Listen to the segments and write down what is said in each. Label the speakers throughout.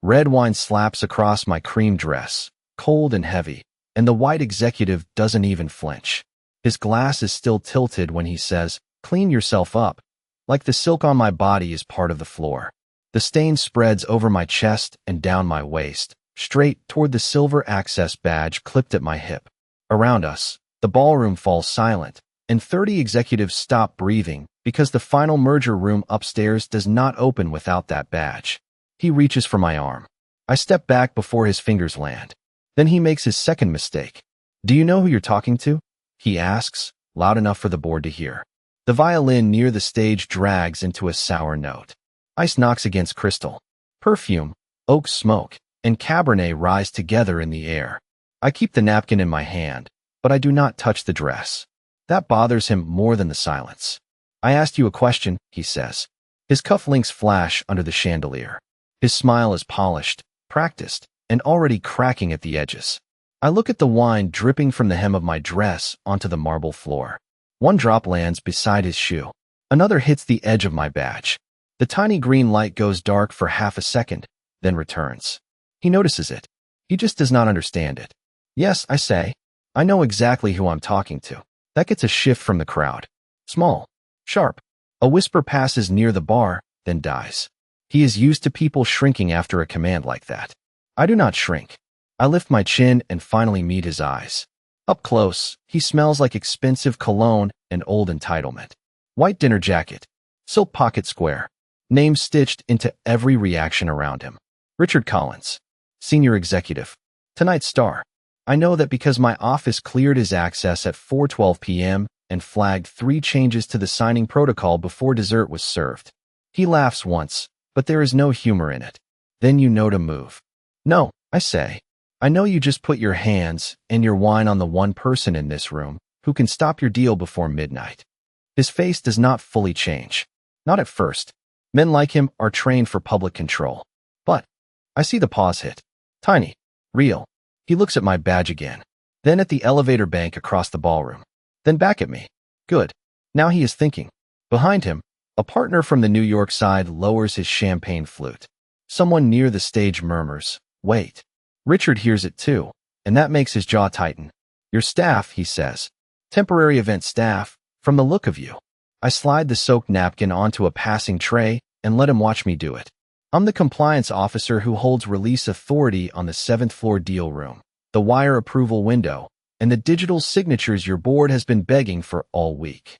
Speaker 1: Red wine slaps across my cream dress, cold and heavy, and the white executive doesn't even flinch. His glass is still tilted when he says, "Clean yourself up," like the silk on my body is part of the floor. The stain spreads over my chest and down my waist, straight toward the silver access badge clipped at my hip. Around us, the ballroom falls silent, and 30 executives stop breathing because the final merger room upstairs does not open without that badge. He reaches for my arm. I step back before his fingers land. Then he makes his second mistake. "Do you know who you're talking to?" he asks, loud enough for the board to hear. The violin near the stage drags into a sour note. Ice knocks against crystal. Perfume, oak smoke, and Cabernet rise together in the air. I keep the napkin in my hand, but I do not touch the dress. That bothers him more than the silence. "I asked you a question," he says. His cufflinks flash under the chandelier. His smile is polished, practiced, and already cracking at the edges. I look at the wine dripping from the hem of my dress onto the marble floor. One drop lands beside his shoe. Another hits the edge of my badge. The tiny green light goes dark for half a second, then returns. He notices it. He just does not understand it. "Yes," I say. "I know exactly who I'm talking to." That gets a shift from the crowd. Small. Sharp. A whisper passes near the bar, then dies. He is used to people shrinking after a command like that. I do not shrink. I lift my chin and finally meet his eyes. Up close, he smells like expensive cologne and old entitlement. White dinner jacket. Silk pocket square. Name stitched into every reaction around him. Richard Collins. Senior executive. Tonight's star. I know that because my office cleared his access at 4:12 p.m. and flagged 3 changes to the signing protocol before dessert was served. He laughs once, but there is no humor in it. Then you know to move. "No," I say. "I know you just put your hands and your wine on the one person in this room who can stop your deal before midnight." His face does not fully change. Not at first. Men like him are trained for public control. But I see the pause hit. Tiny. Real. He looks at my badge again. Then at the elevator bank across the ballroom. Then back at me. Good. Now he is thinking. Behind him, a partner from the New York side lowers his champagne flute. Someone near the stage murmurs, "Wait." Richard hears it too, and that makes his jaw tighten. "Your staff," he says. "Temporary event staff, from the look of you." I slide the soaked napkin onto a passing tray and let him watch me do it. "I'm the compliance officer who holds release authority on the 7th floor deal room, the wire approval window, and the digital signatures your board has been begging for all week."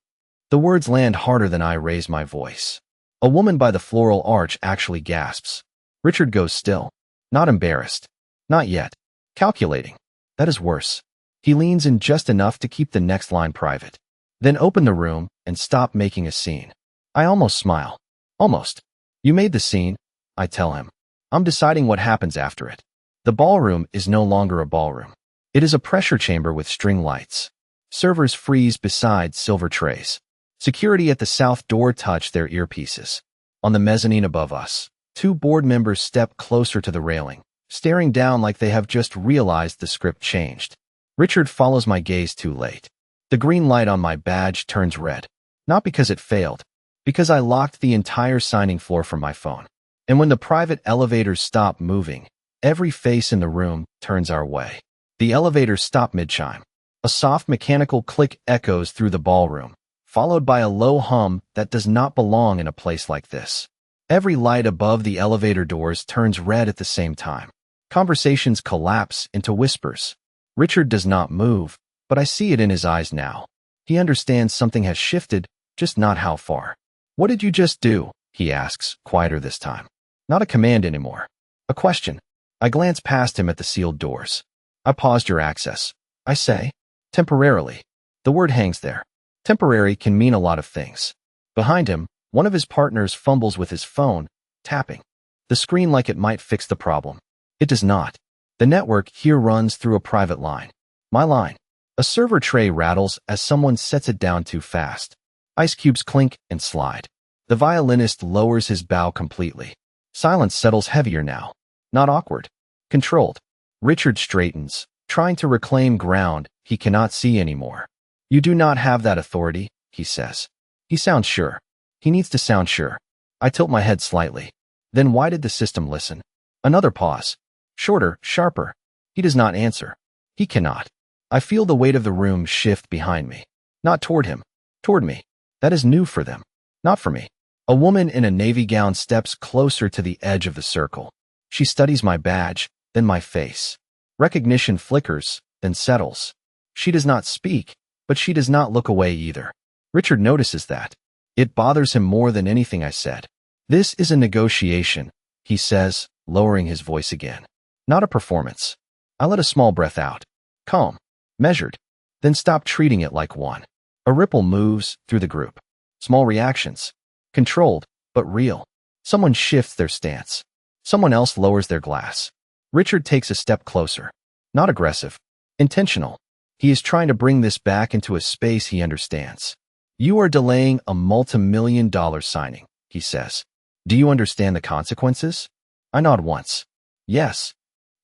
Speaker 1: The words land harder than I raise my voice. A woman by the floral arch actually gasps. Richard goes still. Not embarrassed. Not yet. Calculating. That is worse. He leans in just enough to keep the next line private. Then open the room and stop making a scene. I almost smile. Almost. "You made the scene," I tell him. "I'm deciding what happens after it." The ballroom is no longer a ballroom. It is a pressure chamber with string lights. Servers freeze beside silver trays. Security at the south door touch their earpieces. On the mezzanine above us, 2 board members step closer to the railing, staring down like they have just realized the script changed. Richard follows my gaze too late. The green light on my badge turns red. Not because it failed, because I locked the entire signing floor from my phone. And when the private elevators stop moving, every face in the room turns our way. The elevators stop mid-chime. A soft mechanical click echoes through the ballroom, followed by a low hum that does not belong in a place like this. Every light above the elevator doors turns red at the same time. Conversations collapse into whispers. Richard does not move, but I see it in his eyes now. He understands something has shifted, just not how far. "What did you just do?" he asks, quieter this time. Not a command anymore. A question. I glance past him at the sealed doors. "I paused your access," I say. "Temporarily." The word hangs there. Temporary can mean a lot of things. Behind him, one of his partners fumbles with his phone, tapping the screen like it might fix the problem. It does not. The network here runs through a private line. My line. A server tray rattles as someone sets it down too fast. Ice cubes clink and slide. The violinist lowers his bow completely. Silence settles heavier now. Not awkward. Controlled. Richard straightens, trying to reclaim ground he cannot see anymore. "You do not have that authority," he says. He sounds sure. He needs to sound sure. I tilt my head slightly. Then why did the system listen? Another pause. Shorter, sharper. He does not answer. He cannot. I feel the weight of the room shift behind me. Not toward him. Toward me. That is new for them. Not for me. A woman in a navy gown steps closer to the edge of the circle. She studies my badge, then my face. Recognition flickers, then settles. She does not speak, but she does not look away either. Richard notices that. It bothers him more than anything I said. This is a negotiation, he says, lowering his voice again. Not a performance. I let a small breath out. Calm. Measured. Then stop treating it like one. A ripple moves through the group. Small reactions. Controlled, but real. Someone shifts their stance. Someone else lowers their glass. Richard takes a step closer. Not aggressive. Intentional. He is trying to bring this back into a space he understands. You are delaying a multi-million-dollar signing, he says. Do you understand the consequences? I nod once. Yes.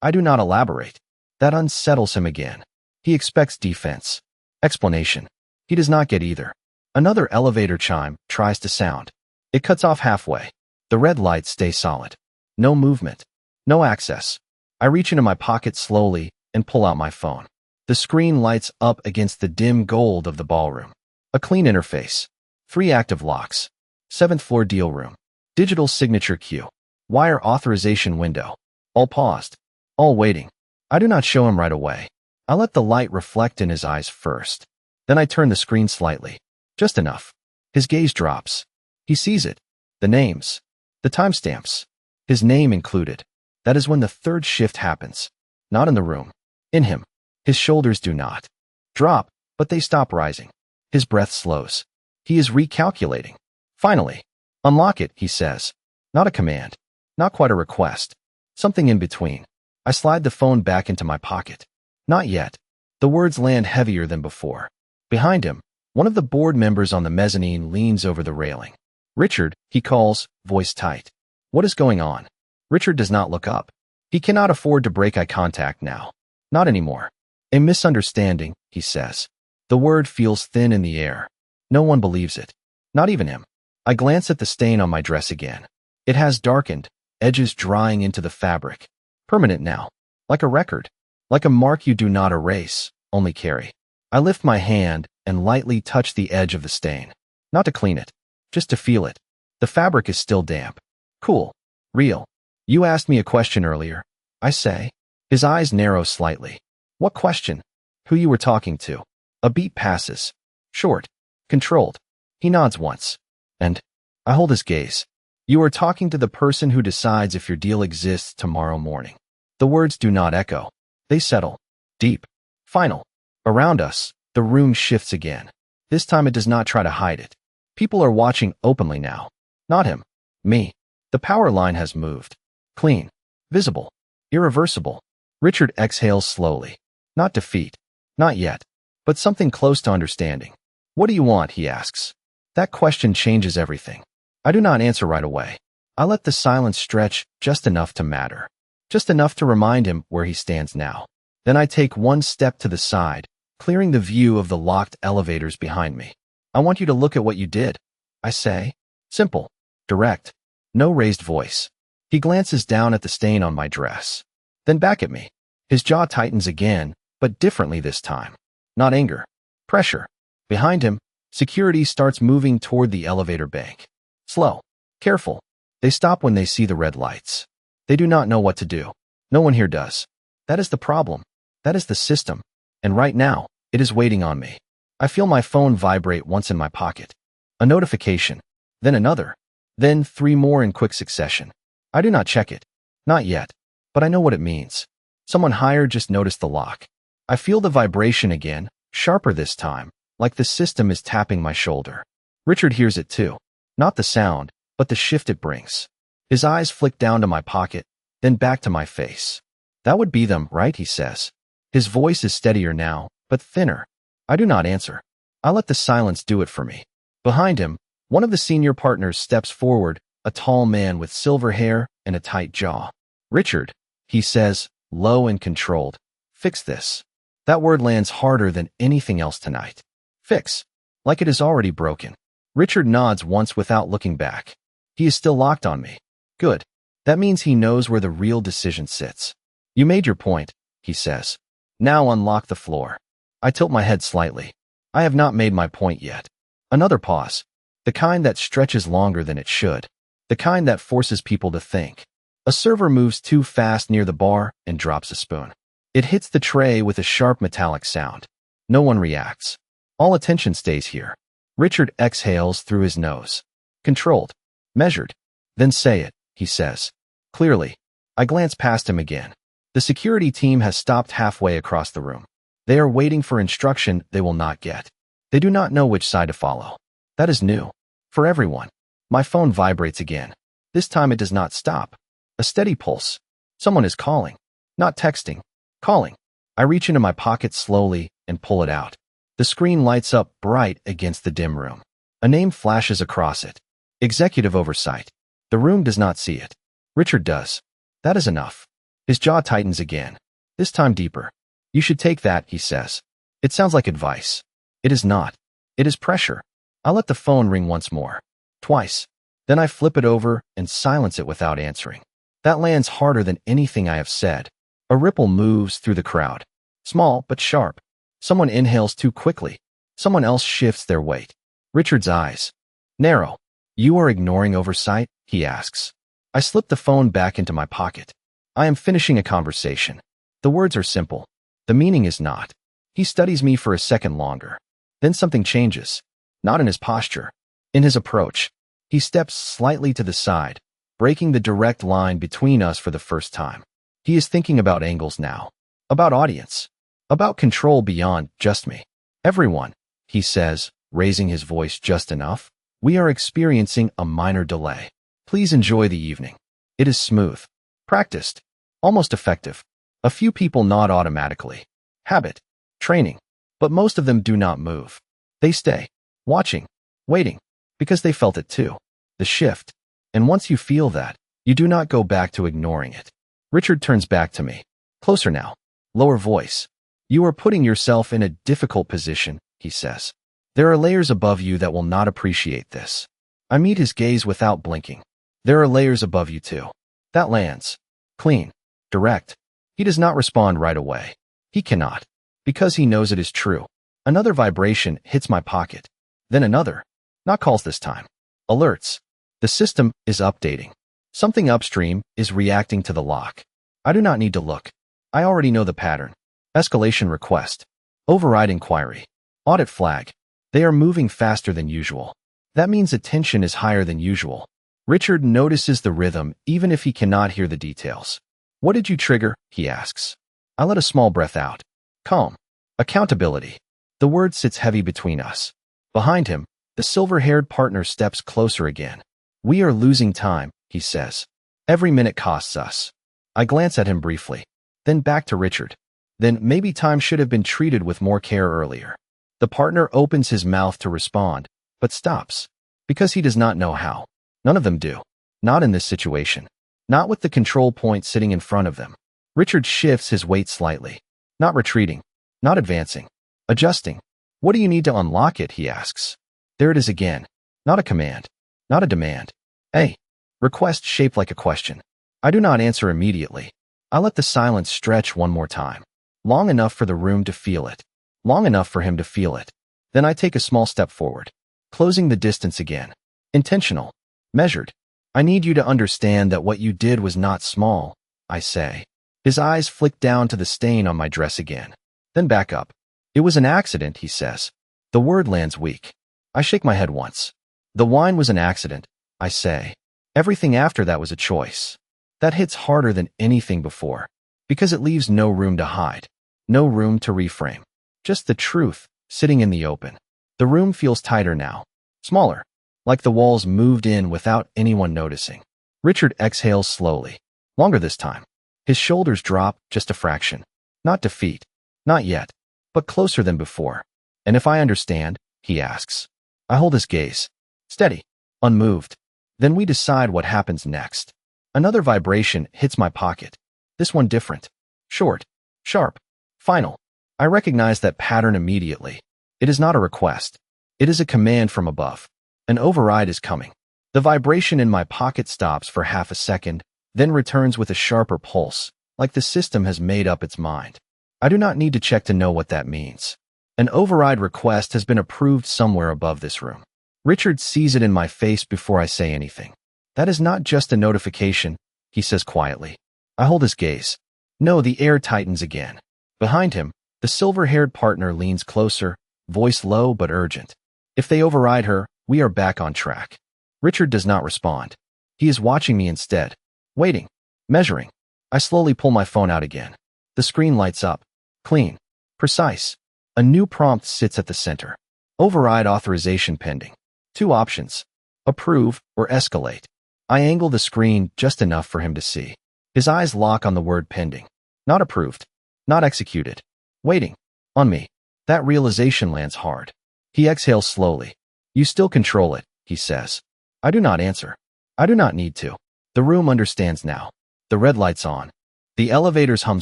Speaker 1: I do not elaborate. That unsettles him again. He expects defense. Explanation. He does not get either. Another elevator chime tries to sound. It cuts off halfway. The red lights stay solid. No movement. No access. I reach into my pocket slowly and pull out my phone. The screen lights up against the dim gold of the ballroom. A clean interface. 3 active locks. 7th floor deal room. Digital signature queue. Wire authorization window. All paused. All waiting. I do not show him right away. I let the light reflect in his eyes first. Then I turn the screen slightly. Just enough. His gaze drops. He sees it. The names. The timestamps. His name included. That is when the third shift happens. Not in the room. In him. His shoulders do not drop, but they stop rising. His breath slows. He is recalculating. Finally. Unlock it, he says. Not a command. Not quite a request. Something in between. I slide the phone back into my pocket. Not yet. The words land heavier than before. Behind him, one of the board members on the mezzanine leans over the railing. Richard, he calls, voice tight. What is going on? Richard does not look up. He cannot afford to break eye contact now. Not anymore. A misunderstanding, he says. The word feels thin in the air. No one believes it. Not even him. I glance at the stain on my dress again. It has darkened, edges drying into the fabric. Permanent now. Like a record. Like a mark you do not erase, only carry. I lift my hand and lightly touch the edge of the stain. Not to clean it. Just to feel it. The fabric is still damp. Cool. Real. You asked me a question earlier. I say. His eyes narrow slightly. What question? Who you were talking to. A beat passes. Short. Controlled. He nods once. And I hold his gaze. You are talking to the person who decides if your deal exists tomorrow morning. The words do not echo. They settle. Deep. Final. Around us, the room shifts again. This time it does not try to hide it. People are watching openly now. Not him. Me. The power line has moved. Clean. Visible. Irreversible. Richard exhales slowly. Not defeat. Not yet. But something close to understanding. What do you want, he asks. That question changes everything. I do not answer right away. I let the silence stretch just enough to matter. Just enough to remind him where he stands now. Then I take one step to the side, clearing the view of the locked elevators behind me. I want you to look at what you did, I say. Simple. Direct. No raised voice. He glances down at the stain on my dress. Then back at me. His jaw tightens again, but differently this time. Not anger. Pressure. Behind him, security starts moving toward the elevator bank. Slow. Careful. They stop when they see the red lights. They do not know what to do. No one here does. That is the problem. That is the system. And right now, it is waiting on me. I feel my phone vibrate once in my pocket. A notification. Then another. Then 3 more in quick succession. I do not check it. Not yet. But I know what it means. Someone higher just noticed the lock. I feel the vibration again, sharper this time, like the system is tapping my shoulder. Richard hears it too. Not the sound, but the shift it brings. His eyes flick down to my pocket, then back to my face. That would be them, right? He says. His voice is steadier now, but thinner. I do not answer. I let the silence do it for me. Behind him, one of the senior partners steps forward, a tall man with silver hair and a tight jaw. Richard, he says, low and controlled. Fix this. That word lands harder than anything else tonight. Fix. Like it is already broken. Richard nods once without looking back. He is still locked on me. Good. That means he knows where the real decision sits. You made your point, he says. Now unlock the floor. I tilt my head slightly. I have not made my point yet. Another pause. The kind that stretches longer than it should. The kind that forces people to think. A server moves too fast near the bar and drops a spoon. It hits the tray with a sharp metallic sound. No one reacts. All attention stays here. Richard exhales through his nose. Controlled. Measured. Then say it, he says. Clearly. I glance past him again. The security team has stopped halfway across the room. They are waiting for instruction they will not get. They do not know which side to follow. That is new. For everyone. My phone vibrates again. This time it does not stop. A steady pulse. Someone is calling. Not texting. Calling. I reach into my pocket slowly and pull it out. The screen lights up bright against the dim room. A name flashes across it. Executive oversight. The room does not see it. Richard does. That is enough. His jaw tightens again. This time deeper. You should take that, he says. It sounds like advice. It is not. It is pressure. I let the phone ring once more. Twice. Then I flip it over and silence it without answering. That lands harder than anything I have said. A ripple moves through the crowd. Small but sharp. Someone inhales too quickly. Someone else shifts their weight. Richard's eyes narrow. You are ignoring oversight? He asks. I slip the phone back into my pocket. I am finishing a conversation. The words are simple. The meaning is not. He studies me for a second longer. Then something changes. Not in his posture. In his approach. He steps slightly to the side, breaking the direct line between us for the first time. He is thinking about angles now. About audience. About control beyond just me. Everyone, he says, raising his voice just enough. We are experiencing a minor delay. Please enjoy the evening. It is smooth. Practiced. Almost effective. A few people nod automatically. Habit. Training. But most of them do not move. They stay. Watching. Waiting. Because they felt it too. The shift. And once you feel that, you do not go back to ignoring it. Richard turns back to me. Closer now. Lower voice. You are putting yourself in a difficult position, he says. There are layers above you that will not appreciate this. I meet his gaze without blinking. There are layers above you too. That lands. Clean. Direct. He does not respond right away. He cannot. Because he knows it is true. Another vibration hits my pocket. Then another. Not calls this time. Alerts. The system is updating. Something upstream is reacting to the lock. I do not need to look. I already know the pattern. Escalation request. Override inquiry. Audit flag. They are moving faster than usual. That means attention is higher than usual. Richard notices the rhythm even if he cannot hear the details. What did you trigger? He asks. I let a small breath out. Calm. Accountability. The word sits heavy between us. Behind him, the silver-haired partner steps closer again. We are losing time, he says. Every minute costs us. I glance at him briefly. Then back to Richard. Then maybe time should have been treated with more care earlier. The partner opens his mouth to respond, but stops. Because he does not know how. None of them do. Not in this situation. Not with the control point sitting in front of them. Richard shifts his weight slightly. Not retreating. Not advancing. Adjusting. What do you need to unlock it, he asks. There it is again. Not a command. Not a demand. A request shaped like a question. I do not answer immediately. I let the silence stretch one more time. Long enough for the room to feel it. Long enough for him to feel it. Then I take a small step forward. Closing the distance again. Intentional. Measured. I need you to understand that what you did was not small, I say. His eyes flick down to the stain on my dress again. Then back up. It was an accident, he says. The word lands weak. I shake my head once. The wine was an accident, I say. Everything after that was a choice. That hits harder than anything before. Because it leaves no room to hide. No room to reframe. Just the truth, sitting in the open. The room feels tighter now. Smaller. Like the walls moved in without anyone noticing. Richard exhales slowly. Longer this time. His shoulders drop just a fraction. Not defeat. Not yet. But closer than before. And if I understand, he asks. I hold his gaze. Steady. Unmoved. Then we decide what happens next. Another vibration hits my pocket. This one different. Short. Sharp. Final. I recognize that pattern immediately. It is not a request. It is a command from above. An override is coming. The vibration in my pocket stops for half a second, then returns with a sharper pulse, like the system has made up its mind. I do not need to check to know what that means. An override request has been approved somewhere above this room. Richard sees it in my face before I say anything. That is not just a notification, he says quietly. I hold his gaze. No, the air tightens again. Behind him, the silver-haired partner leans closer, voice low but urgent. If they override her, we are back on track. Richard does not respond. He is watching me instead. Waiting. Measuring. I slowly pull my phone out again. The screen lights up. Clean. Precise. A new prompt sits at the center. Override authorization pending. 2 options. Approve or escalate. I angle the screen just enough for him to see. His eyes lock on the word pending. Not approved. Not executed. Waiting. On me. That realization lands hard. He exhales slowly. You still control it, he says. I do not answer. I do not need to. The room understands now. The red light's on. The elevators hum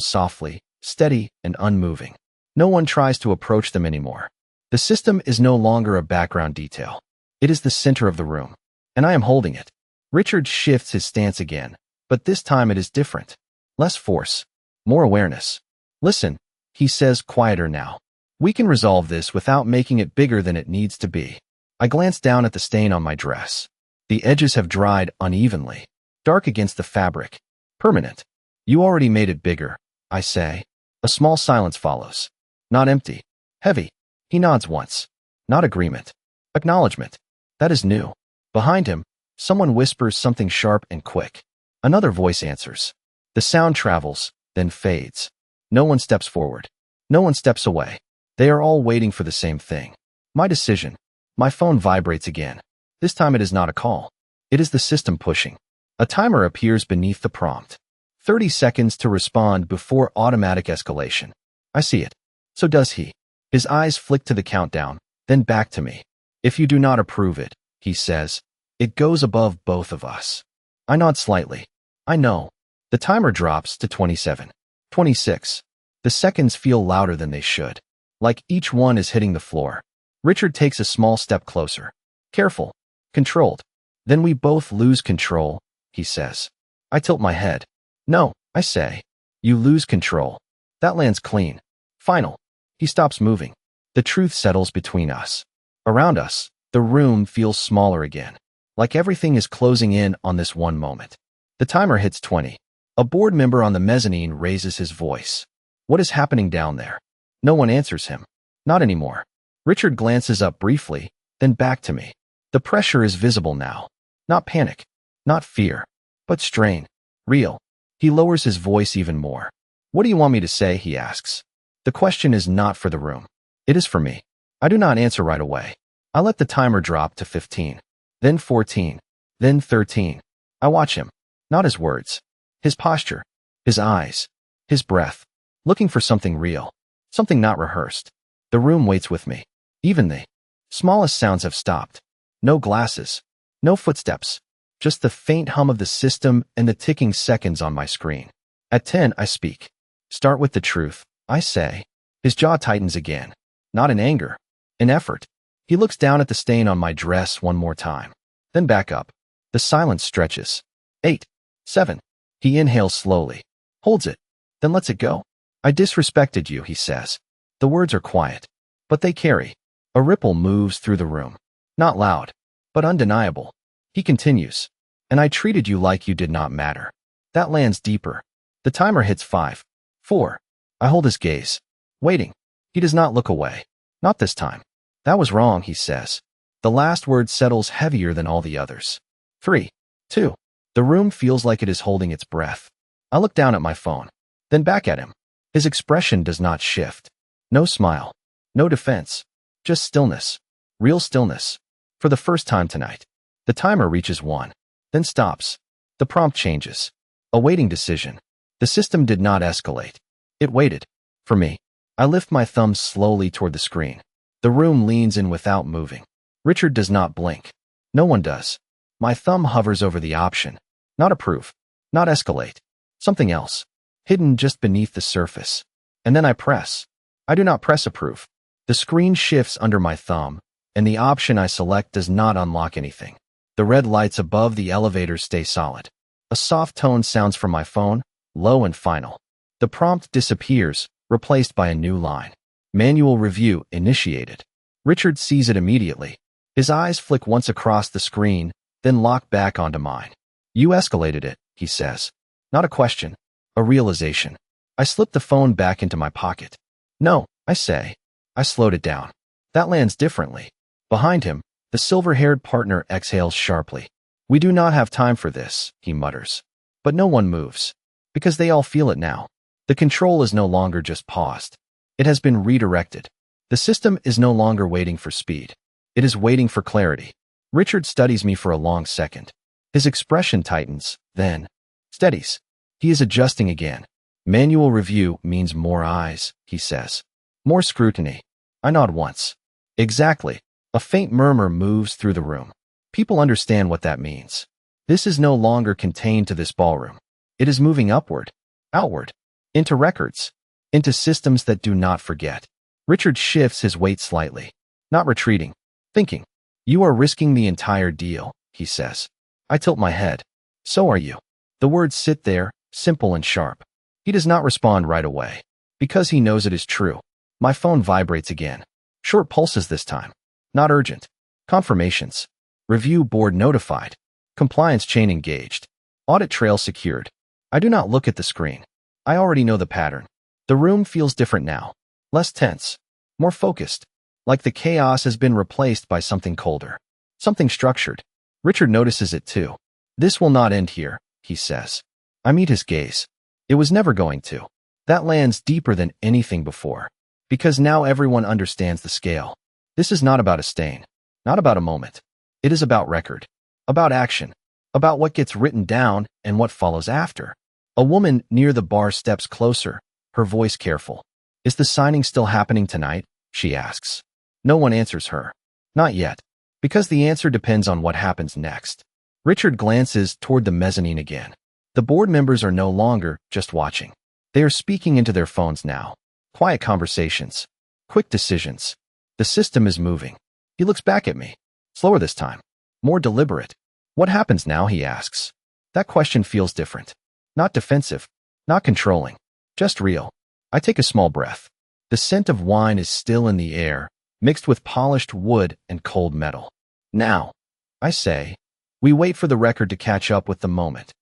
Speaker 1: softly, steady, and unmoving. No one tries to approach them anymore. The system is no longer a background detail. It is the center of the room. And I am holding it. Richard shifts his stance again, but this time it is different. Less force. More awareness. Listen, he says, quieter now. We can resolve this without making it bigger than it needs to be. I glance down at the stain on my dress. The edges have dried unevenly. Dark against the fabric. Permanent. You already made it bigger, I say. A small silence follows. Not empty. Heavy. He nods once. Not agreement. Acknowledgement. That is new. Behind him, someone whispers something sharp and quick. Another voice answers. The sound travels, then fades. No one steps forward. No one steps away. They are all waiting for the same thing. My decision. My phone vibrates again. This time it is not a call. It is the system pushing. A timer appears beneath the prompt. 30 seconds to respond before automatic escalation. I see it. So does he. His eyes flick to the countdown, then back to me. If you do not approve it, he says, it goes above both of us. I nod slightly. I know. The timer drops to 27. 26. The seconds feel louder than they should. Like each one is hitting the floor. Richard takes a small step closer. Careful. Controlled. Then we both lose control, he says. I tilt my head. No, I say. You lose control. That lands clean. Final. He stops moving. The truth settles between us. Around us, the room feels smaller again. Like everything is closing in on this one moment. The timer hits 20. A board member on the mezzanine raises his voice. What is happening down there? No one answers him. Not anymore. Richard glances up briefly, then back to me. The pressure is visible now. Not panic. Not fear. But strain. Real. He lowers his voice even more. What do you want me to say? He asks. The question is not for the room. It is for me. I do not answer right away. I let the timer drop to 15. Then 14. Then 13. I watch him. Not his words. His posture. His eyes. His breath. Looking for something real. Something not rehearsed. The room waits with me. Even the smallest sounds have stopped. No glasses. No footsteps. Just the faint hum of the system and the ticking seconds on my screen. At 10, I speak. Start with the truth, I say. His jaw tightens again. Not in anger. In effort. He looks down at the stain on my dress one more time. Then back up. The silence stretches. 8. 7. He inhales slowly. Holds it. Then lets it go. I disrespected you, he says. The words are quiet. But they carry. A ripple moves through the room. Not loud. But undeniable. He continues. And I treated you like you did not matter. That lands deeper. The timer hits 5. 4. I hold his gaze. Waiting. He does not look away. Not this time. That was wrong, he says. The last word settles heavier than all the others. 3. 2. The room feels like it is holding its breath. I look down at my phone. Then back at him. His expression does not shift. No smile. No defense. Just stillness. Real stillness. For the first time tonight. The timer reaches 1. Then stops. The prompt changes. A waiting decision. The system did not escalate. It waited. For me. I lift my thumb slowly toward the screen. The room leans in without moving. Richard does not blink. No one does. My thumb hovers over the option. Not approve. Not escalate. Something else. Hidden just beneath the surface. And then I press. I do not press approve. The screen shifts under my thumb, and the option I select does not unlock anything. The red lights above the elevator stay solid. A soft tone sounds from my phone, low and final. The prompt disappears, replaced by a new line. Manual review initiated. Richard sees it immediately. His eyes flick once across the screen, then lock back onto mine. You escalated it, he says. Not a question, a realization. I slip the phone back into my pocket. No, I say. I slowed it down. That lands differently. Behind him, the silver-haired partner exhales sharply. We do not have time for this, he mutters. But no one moves. Because they all feel it now. The control is no longer just paused. It has been redirected. The system is no longer waiting for speed. It is waiting for clarity. Richard studies me for a long second. His expression tightens, then steadies. He is adjusting again. Manual review means more eyes, he says. More scrutiny. I nod once. Exactly. A faint murmur moves through the room. People understand what that means. This is no longer contained to this ballroom. It is moving upward, outward, into records, into systems that do not forget. Richard shifts his weight slightly, not retreating, thinking. You are risking the entire deal, he says. I tilt my head. So are you. The words sit there, simple and sharp. He does not respond right away, because he knows it is true. My phone vibrates again. Short pulses this time. Not urgent. Confirmations. Review board notified. Compliance chain engaged. Audit trail secured. I do not look at the screen. I already know the pattern. The room feels different now. Less tense. More focused. Like the chaos has been replaced by something colder. Something structured. Richard notices it too. This will not end here, he says. I meet his gaze. It was never going to. That lands deeper than anything before. Because now everyone understands the scale. This is not about a stain. Not about a moment. It is about record. About action. About what gets written down and what follows after. A woman near the bar steps closer, her voice careful. Is the signing still happening tonight? She asks. No one answers her. Not yet. Because the answer depends on what happens next. Richard glances toward the mezzanine again. The board members are no longer just watching. They are speaking into their phones now. Quiet conversations. Quick decisions. The system is moving. He looks back at me. Slower this time. More deliberate. What happens now, he asks. That question feels different. Not defensive. Not controlling. Just real. I take a small breath. The scent of wine is still in the air, mixed with polished wood and cold metal. Now, I say, we wait for the record to catch up with the moment.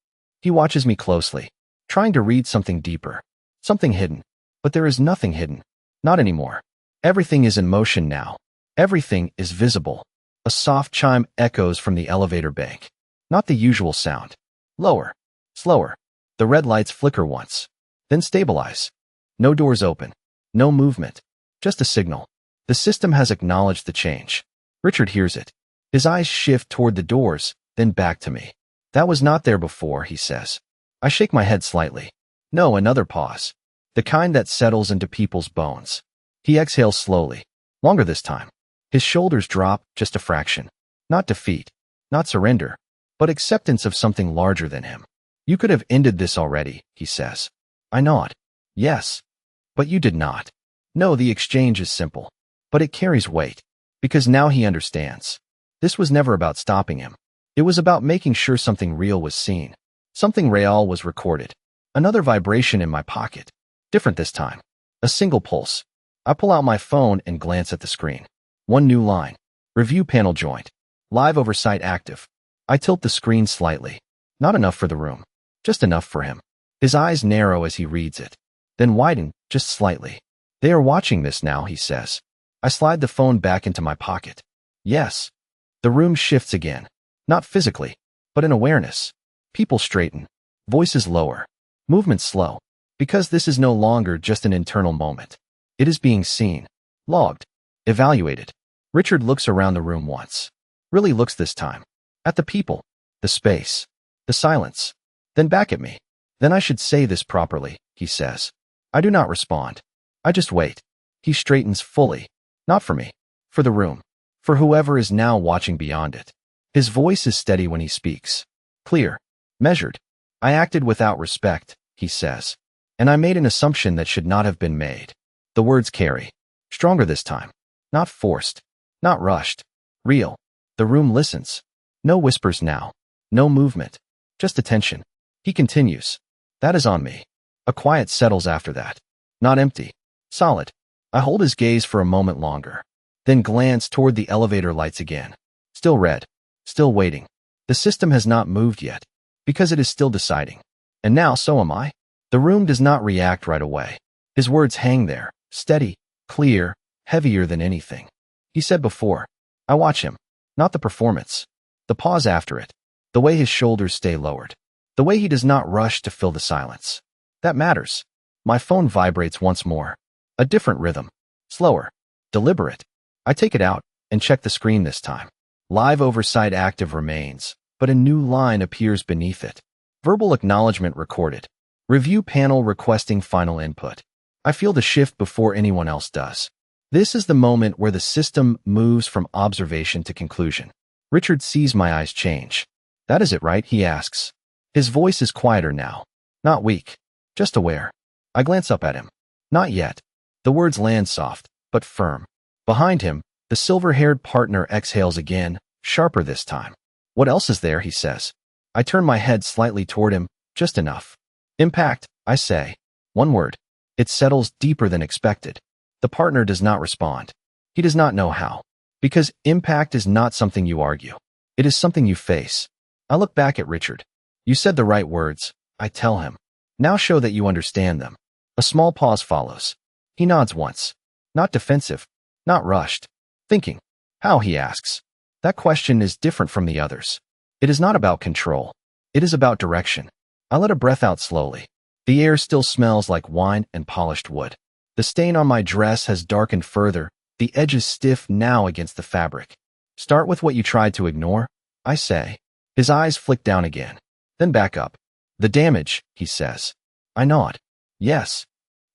Speaker 1: He watches me closely, trying to read something deeper, something hidden. But there is nothing hidden. Not anymore. Everything is in motion now. Everything is visible. A soft chime echoes from the elevator bank. Not the usual sound. Lower. Slower. The red lights flicker once. Then stabilize. No doors open. No movement. Just a signal. The system has acknowledged the change. Richard hears it. His eyes shift toward the doors, then back to me. That was not there before, he says. I shake my head slightly. No, another pause. The kind that settles into people's bones. He exhales slowly. Longer this time. His shoulders drop just a fraction. Not defeat. Not surrender. But acceptance of something larger than him. You could have ended this already, he says. I nod. Yes. But you did not. No, the exchange is simple. But it carries weight. Because now he understands. This was never about stopping him. It was about making sure something real was seen. Something real was recorded. Another vibration in my pocket. Different this time. A single pulse. I pull out my phone and glance at the screen. One new line. Review panel joint. Live oversight active. I tilt the screen slightly. Not enough for the room. Just enough for him. His eyes narrow as he reads it. Then widen, just slightly. They are watching this now, he says. I slide the phone back into my pocket. Yes. The room shifts again. Not physically, but in awareness. People straighten. Voices lower. Movement slow. Because this is no longer just an internal moment. It is being seen. Logged. Evaluated. Richard looks around the room once. Really looks this time. At the people. The space. The silence. Then back at me. Then I should say this properly, he says. I do not respond. I just wait. He straightens fully. Not for me. For the room. For whoever is now watching beyond it. His voice is steady when he speaks. Clear. Measured. I acted without respect, he says. And I made an assumption that should not have been made. The words carry. Stronger this time. Not forced. Not rushed. Real. The room listens. No whispers now. No movement. Just attention. He continues. That is on me. A quiet settles after that. Not empty. Solid. I hold his gaze for a moment longer, then glance toward the elevator lights again. Still red. Still waiting. The system has not moved yet, because it is still deciding. And now so am I. The room does not react right away. His words hang there, steady, clear, heavier than anything he said before. I watch him, not the performance. The pause after it. The way his shoulders stay lowered. The way he does not rush to fill the silence. That matters. My phone vibrates once more. A different rhythm. Slower. Deliberate. I take it out and check the screen this time. Live oversight active remains, but a new line appears beneath it. Verbal acknowledgement recorded. Review panel requesting final input. I feel the shift before anyone else does. This is the moment where the system moves from observation to conclusion. Richard sees my eyes change. That is it, right? He asks. His voice is quieter now. Not weak. Just aware. I glance up at him. Not yet. The words land soft, but firm. Behind him, the silver-haired partner exhales again, sharper this time. What else is there, he says. I turn my head slightly toward him, just enough. Impact, I say. One word. It settles deeper than expected. The partner does not respond. He does not know how. Because impact is not something you argue. It is something you face. I look back at Richard. You said the right words, I tell him. Now show that you understand them. A small pause follows. He nods once. Not defensive. Not rushed. Thinking. How, he asks. That question is different from the others. It is not about control. It is about direction. I let a breath out slowly. The air still smells like wine and polished wood. The stain on my dress has darkened further, the edges stiff now against the fabric. Start with what you tried to ignore, I say. His eyes flick down again, then back up. The damage, he says. I nod. Yes.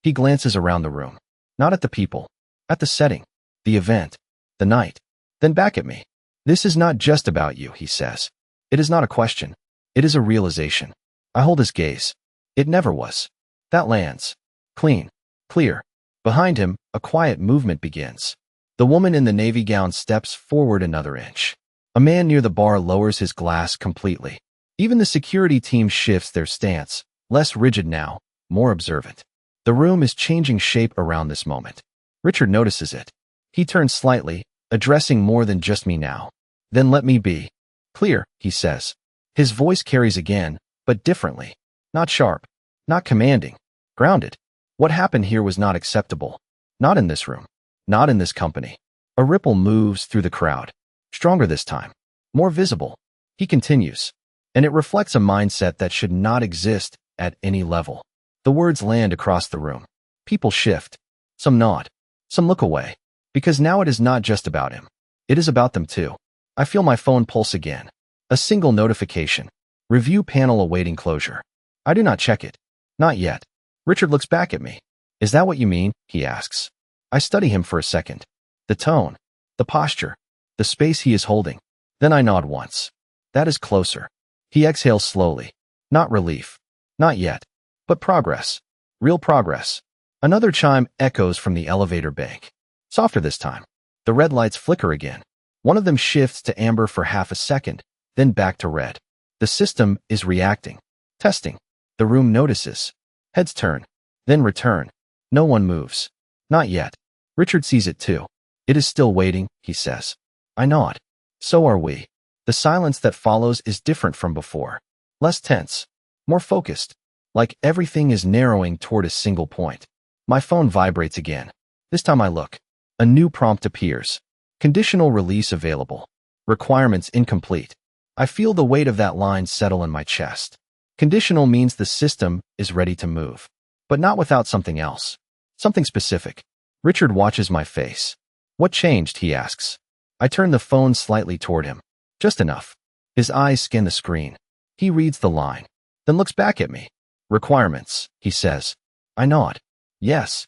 Speaker 1: He glances around the room. Not at the people. At the setting. The event. The night. Then back at me. This is not just about you, he says. It is not a question. It is a realization. I hold his gaze. It never was. That lands. Clean. Clear. Behind him, a quiet movement begins. The woman in the navy gown steps forward another inch. A man near the bar lowers his glass completely. Even the security team shifts their stance, less rigid now, more observant. The room is changing shape around this moment. Richard notices it. He turns slightly, addressing more than just me now. Then let me be. Clear, he says. His voice carries again, but differently. Not sharp. Not commanding. Grounded. What happened here was not acceptable. Not in this room. Not in this company. A ripple moves through the crowd. Stronger this time. More visible. He continues. And it reflects a mindset that should not exist at any level. The words land across the room. People shift. Some nod. Some look away. Because now it is not just about him. It is about them too. I feel my phone pulse again. A single notification. Review panel awaiting closure. I do not check it. Not yet. Richard looks back at me. Is that what you mean? He asks. I study him for a second. The tone. The posture. The space he is holding. Then I nod once. That is closer. He exhales slowly. Not relief. Not yet. But progress. Real progress. Another chime echoes from the elevator bank. Softer this time. The red lights flicker again. One of them shifts to amber for half a second, then back to red. The system is reacting. Testing. The room notices. Heads turn. Then return. No one moves. Not yet. Richard sees it too. It is still waiting, he says. I nod. So are we. The silence that follows is different from before. Less tense. More focused. Like everything is narrowing toward a single point. My phone vibrates again. This time I look. A new prompt appears. Conditional release available. Requirements incomplete. I feel the weight of that line settle in my chest. Conditional means the system is ready to move. But not without something else. Something specific. Richard watches my face. What changed, he asks. I turn the phone slightly toward him. Just enough. His eyes scan the screen. He reads the line. Then looks back at me. Requirements, he says. I nod. Yes.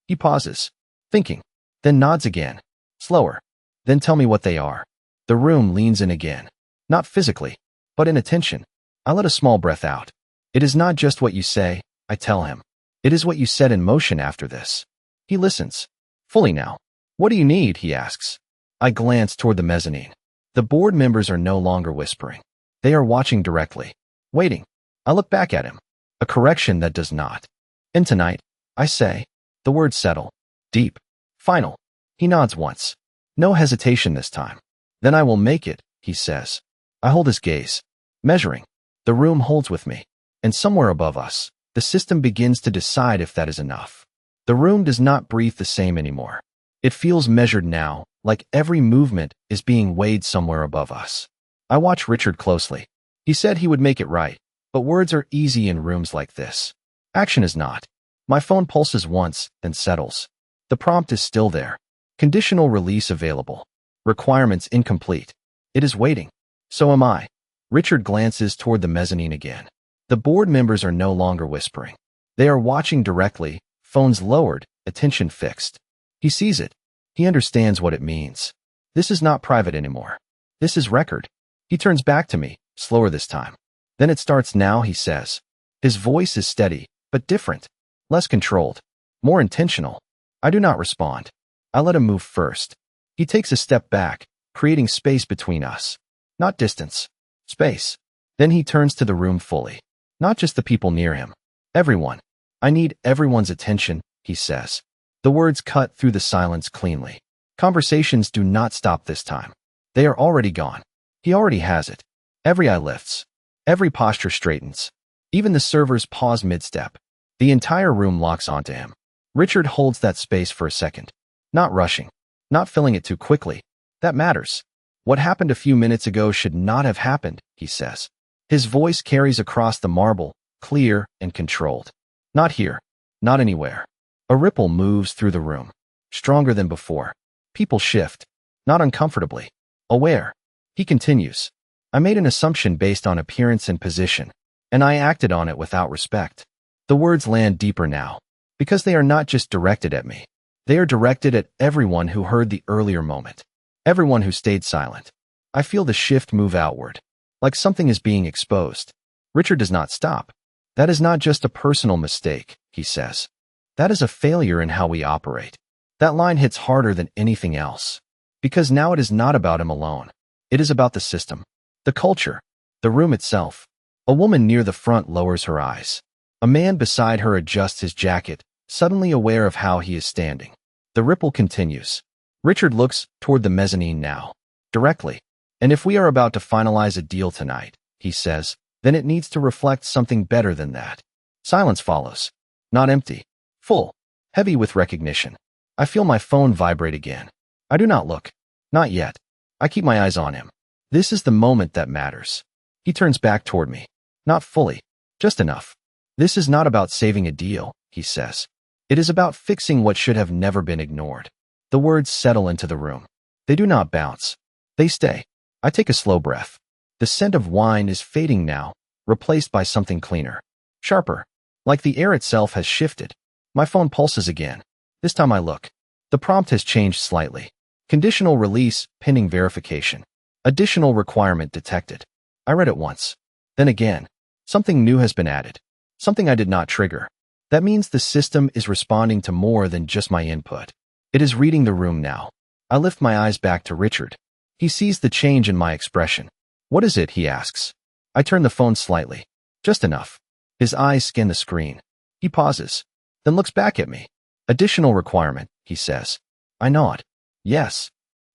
Speaker 1: He pauses. Thinking. Then nods again. Slower. Then tell me what they are. The room leans in again. Not physically, but in attention. I let a small breath out. It is not just what you say, I tell him. It is what you set in motion after this. He listens. Fully now. What do you need, he asks. I glance toward the mezzanine. The board members are no longer whispering. They are watching directly. Waiting. I look back at him. A correction that does not. And tonight, I say. The words settle. Deep. Final. He nods once. No hesitation this time. Then I will make it, he says. I hold his gaze. Measuring. The room holds with me. And somewhere above us, the system begins to decide if that is enough. The room does not breathe the same anymore. It feels measured now, like every movement is being weighed somewhere above us. I watch Richard closely. He said he would make it right, but words are easy in rooms like this. Action is not. My phone pulses once, then settles. The prompt is still there. Conditional release available. Requirements incomplete. It is waiting. So am I. Richard glances toward the mezzanine again. The board members are no longer whispering. They are watching directly, phones lowered, attention fixed. He sees it. He understands what it means. This is not private anymore. This is record. He turns back to me, slower this time. Then it starts now, he says. His voice is steady, but different. Less controlled. More intentional. I do not respond. I let him move first. He takes a step back, creating space between us. Not distance. Space. Then he turns to the room fully. Not just the people near him. Everyone. I need everyone's attention, he says. The words cut through the silence cleanly. Conversations do not stop this time. They are already gone. He already has it. Every eye lifts. Every posture straightens. Even the servers pause mid-step. The entire room locks onto him. Richard holds that space for a second. Not rushing. Not filling it too quickly. That matters. What happened a few minutes ago should not have happened, he says. His voice carries across the marble, clear and controlled. Not here. Not anywhere. A ripple moves through the room. Stronger than before. People shift. Not uncomfortably. Aware. He continues. I made an assumption based on appearance and position, and I acted on it without respect. The words land deeper now, because they are not just directed at me. They are directed at everyone who heard the earlier moment. Everyone who stayed silent. I feel the shift move outward, like something is being exposed. Richard does not stop. That is not just a personal mistake, he says. That is a failure in how we operate. That line hits harder than anything else. Because now it is not about him alone. It is about the system, the culture, the room itself. A woman near the front lowers her eyes. A man beside her adjusts his jacket, suddenly aware of how he is standing. The ripple continues. Richard looks toward the mezzanine now, directly. And if we are about to finalize a deal tonight, he says, then it needs to reflect something better than that. Silence follows. Not empty. Full. Heavy with recognition. I feel my phone vibrate again. I do not look. Not yet. I keep my eyes on him. This is the moment that matters. He turns back toward me. Not fully. Just enough. This is not about saving a deal, he says. It is about fixing what should have never been ignored. The words settle into the room. They do not bounce. They stay. I take a slow breath. The scent of wine is fading now, replaced by something cleaner. Sharper. Like the air itself has shifted. My phone pulses again. This time I look. The prompt has changed slightly. Conditional release, pending verification. Additional requirement detected. I read it once. Then again. Something new has been added. Something I did not trigger. That means the system is responding to more than just my input. It is reading the room now. I lift my eyes back to Richard. He sees the change in my expression. What is it, he asks. I turn the phone slightly. Just enough. His eyes scan the screen. He pauses, then looks back at me. Additional requirement, he says. I nod. Yes.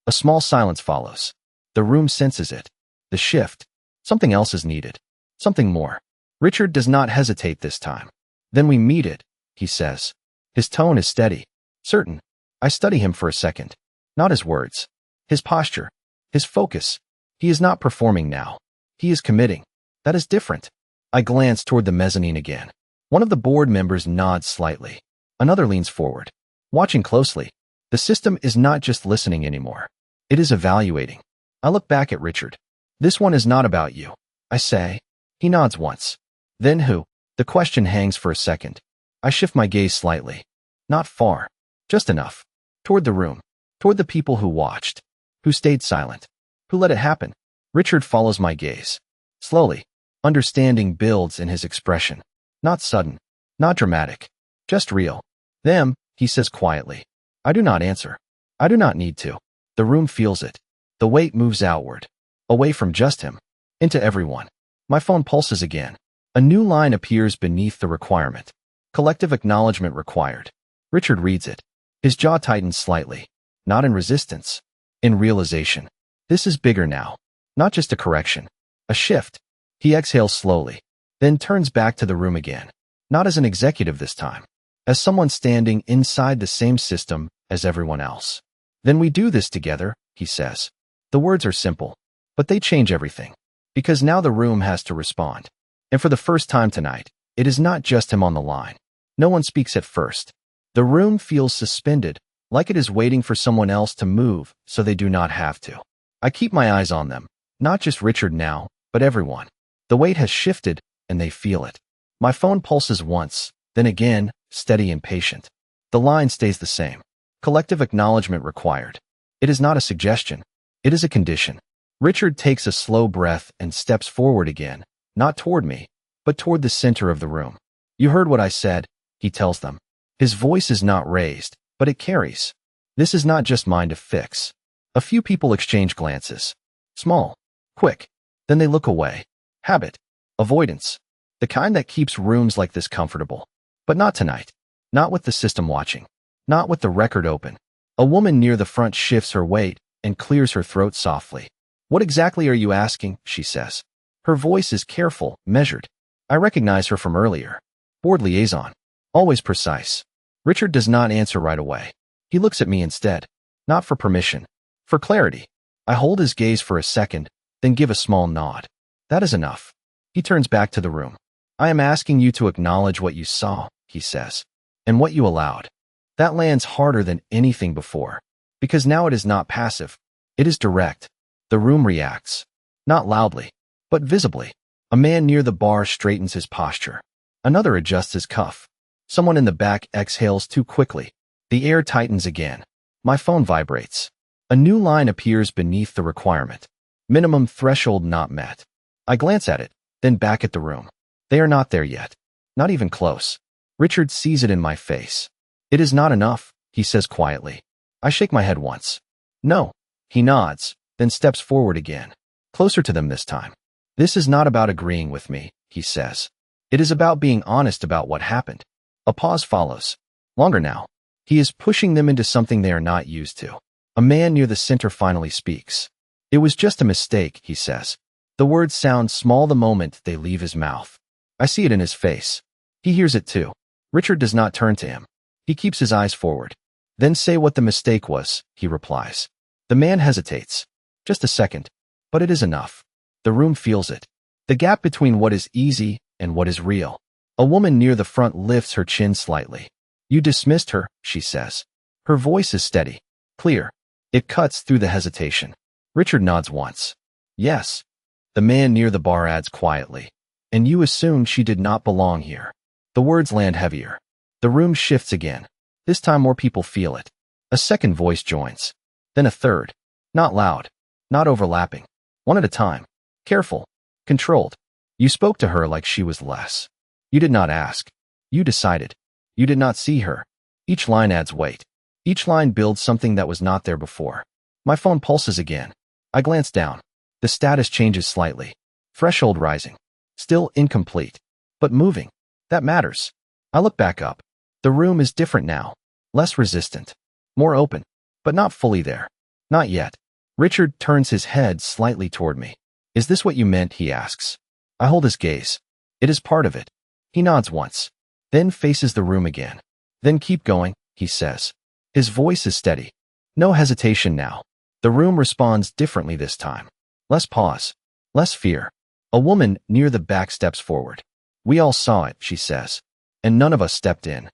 Speaker 1: A small silence follows. The room senses it. The shift. Something else is needed. Something more. Richard does not hesitate this time. Then we meet it, he says. His tone is steady. Certain. I study him for a second. Not his words. His posture. His focus. He is not performing now. He is committing. That is different. I glance toward the mezzanine again. One of the board members nods slightly. Another leans forward. Watching closely. The system is not just listening anymore. It is evaluating. I look back at Richard. This one is not about you, I say. He nods once. Then who? The question hangs for a second. I shift my gaze slightly. Not far. Just enough. Toward the room. Toward the people who watched. Who stayed silent. Who let it happen. Richard follows my gaze. Slowly. Understanding builds in his expression. Not sudden. Not dramatic. Just real. Them, he says quietly. I do not answer. I do not need to. The room feels it. The weight moves outward. Away from just him. Into everyone. My phone pulses again. A new line appears beneath the requirement. Collective acknowledgement required. Richard reads it. His jaw tightens slightly. Not in resistance. In realization. This is bigger now. Not just a correction. A shift. He exhales slowly. Then turns back to the room again. Not as an executive this time. As someone standing inside the same system as everyone else. Then we do this together, he says. The words are simple. But they change everything. Because now the room has to respond. And for the first time tonight, it is not just him on the line. No one speaks at first. The room feels suspended, like it is waiting for someone else to move so they do not have to. I keep my eyes on them, not just Richard now, but everyone. The weight has shifted, and they feel it. My phone pulses once, then again, steady and patient. The line stays the same. Collective acknowledgement required. It is not a suggestion. It is a condition. Richard takes a slow breath and steps forward again, not toward me, but toward the center of the room. You heard what I said, he tells them. His voice is not raised, but it carries. This is not just mine to fix. A few people exchange glances. Small. Quick. Then they look away. Habit. Avoidance. The kind that keeps rooms like this comfortable. But not tonight. Not with the system watching. Not with the record open. A woman near the front shifts her weight and clears her throat softly. What exactly are you asking? She says. Her voice is careful, measured. I recognize her from earlier. Board liaison. Always precise. Richard does not answer right away. He looks at me instead. Not for permission. For clarity. I hold his gaze for a second, then give a small nod. That is enough. He turns back to the room. I am asking you to acknowledge what you saw, he says. And what you allowed. That lands harder than anything before. Because now it is not passive. It is direct. The room reacts. Not loudly, but visibly. A man near the bar straightens his posture. Another adjusts his cuff. Someone in the back exhales too quickly. The air tightens again. My phone vibrates. A new line appears beneath the requirement. Minimum threshold not met. I glance at it, then back at the room. They are not there yet. Not even close. Richard sees it in my face. It is not enough, he says quietly. I shake my head once. No. He nods, then steps forward again. Closer to them this time. This is not about agreeing with me, he says. It is about being honest about what happened. A pause follows. Longer now. He is pushing them into something they are not used to. A man near the center finally speaks. It was just a mistake, he says. The words sound small the moment they leave his mouth. I see it in his face. He hears it too. Richard does not turn to him. He keeps his eyes forward. Then say what the mistake was, he replies. The man hesitates. Just a second. But it is enough. The room feels it. The gap between what is easy and what is real. A woman near the front lifts her chin slightly. You dismissed her, she says. Her voice is steady, clear. It cuts through the hesitation. Richard nods once. Yes. The man near the bar adds quietly. And you assumed she did not belong here. The words land heavier. The room shifts again. This time more people feel it. A second voice joins. Then a third. Not loud. Not overlapping. One at a time. Careful. Controlled. You spoke to her like she was less. You did not ask. You decided. You did not see her. Each line adds weight. Each line builds something that was not there before. My phone pulses again. I glance down. The status changes slightly. Threshold rising. Still incomplete. But moving. That matters. I look back up. The room is different now. Less resistant. More open. But not fully there. Not yet. Richard turns his head slightly toward me. Is this what you meant? He asks. I hold his gaze. It is part of it. He nods once. Then faces the room again. Then keep going, he says. His voice is steady. No hesitation now. The room responds differently this time. Less pause. Less fear. A woman near the back steps forward. We all saw it, she says. And none of us stepped in.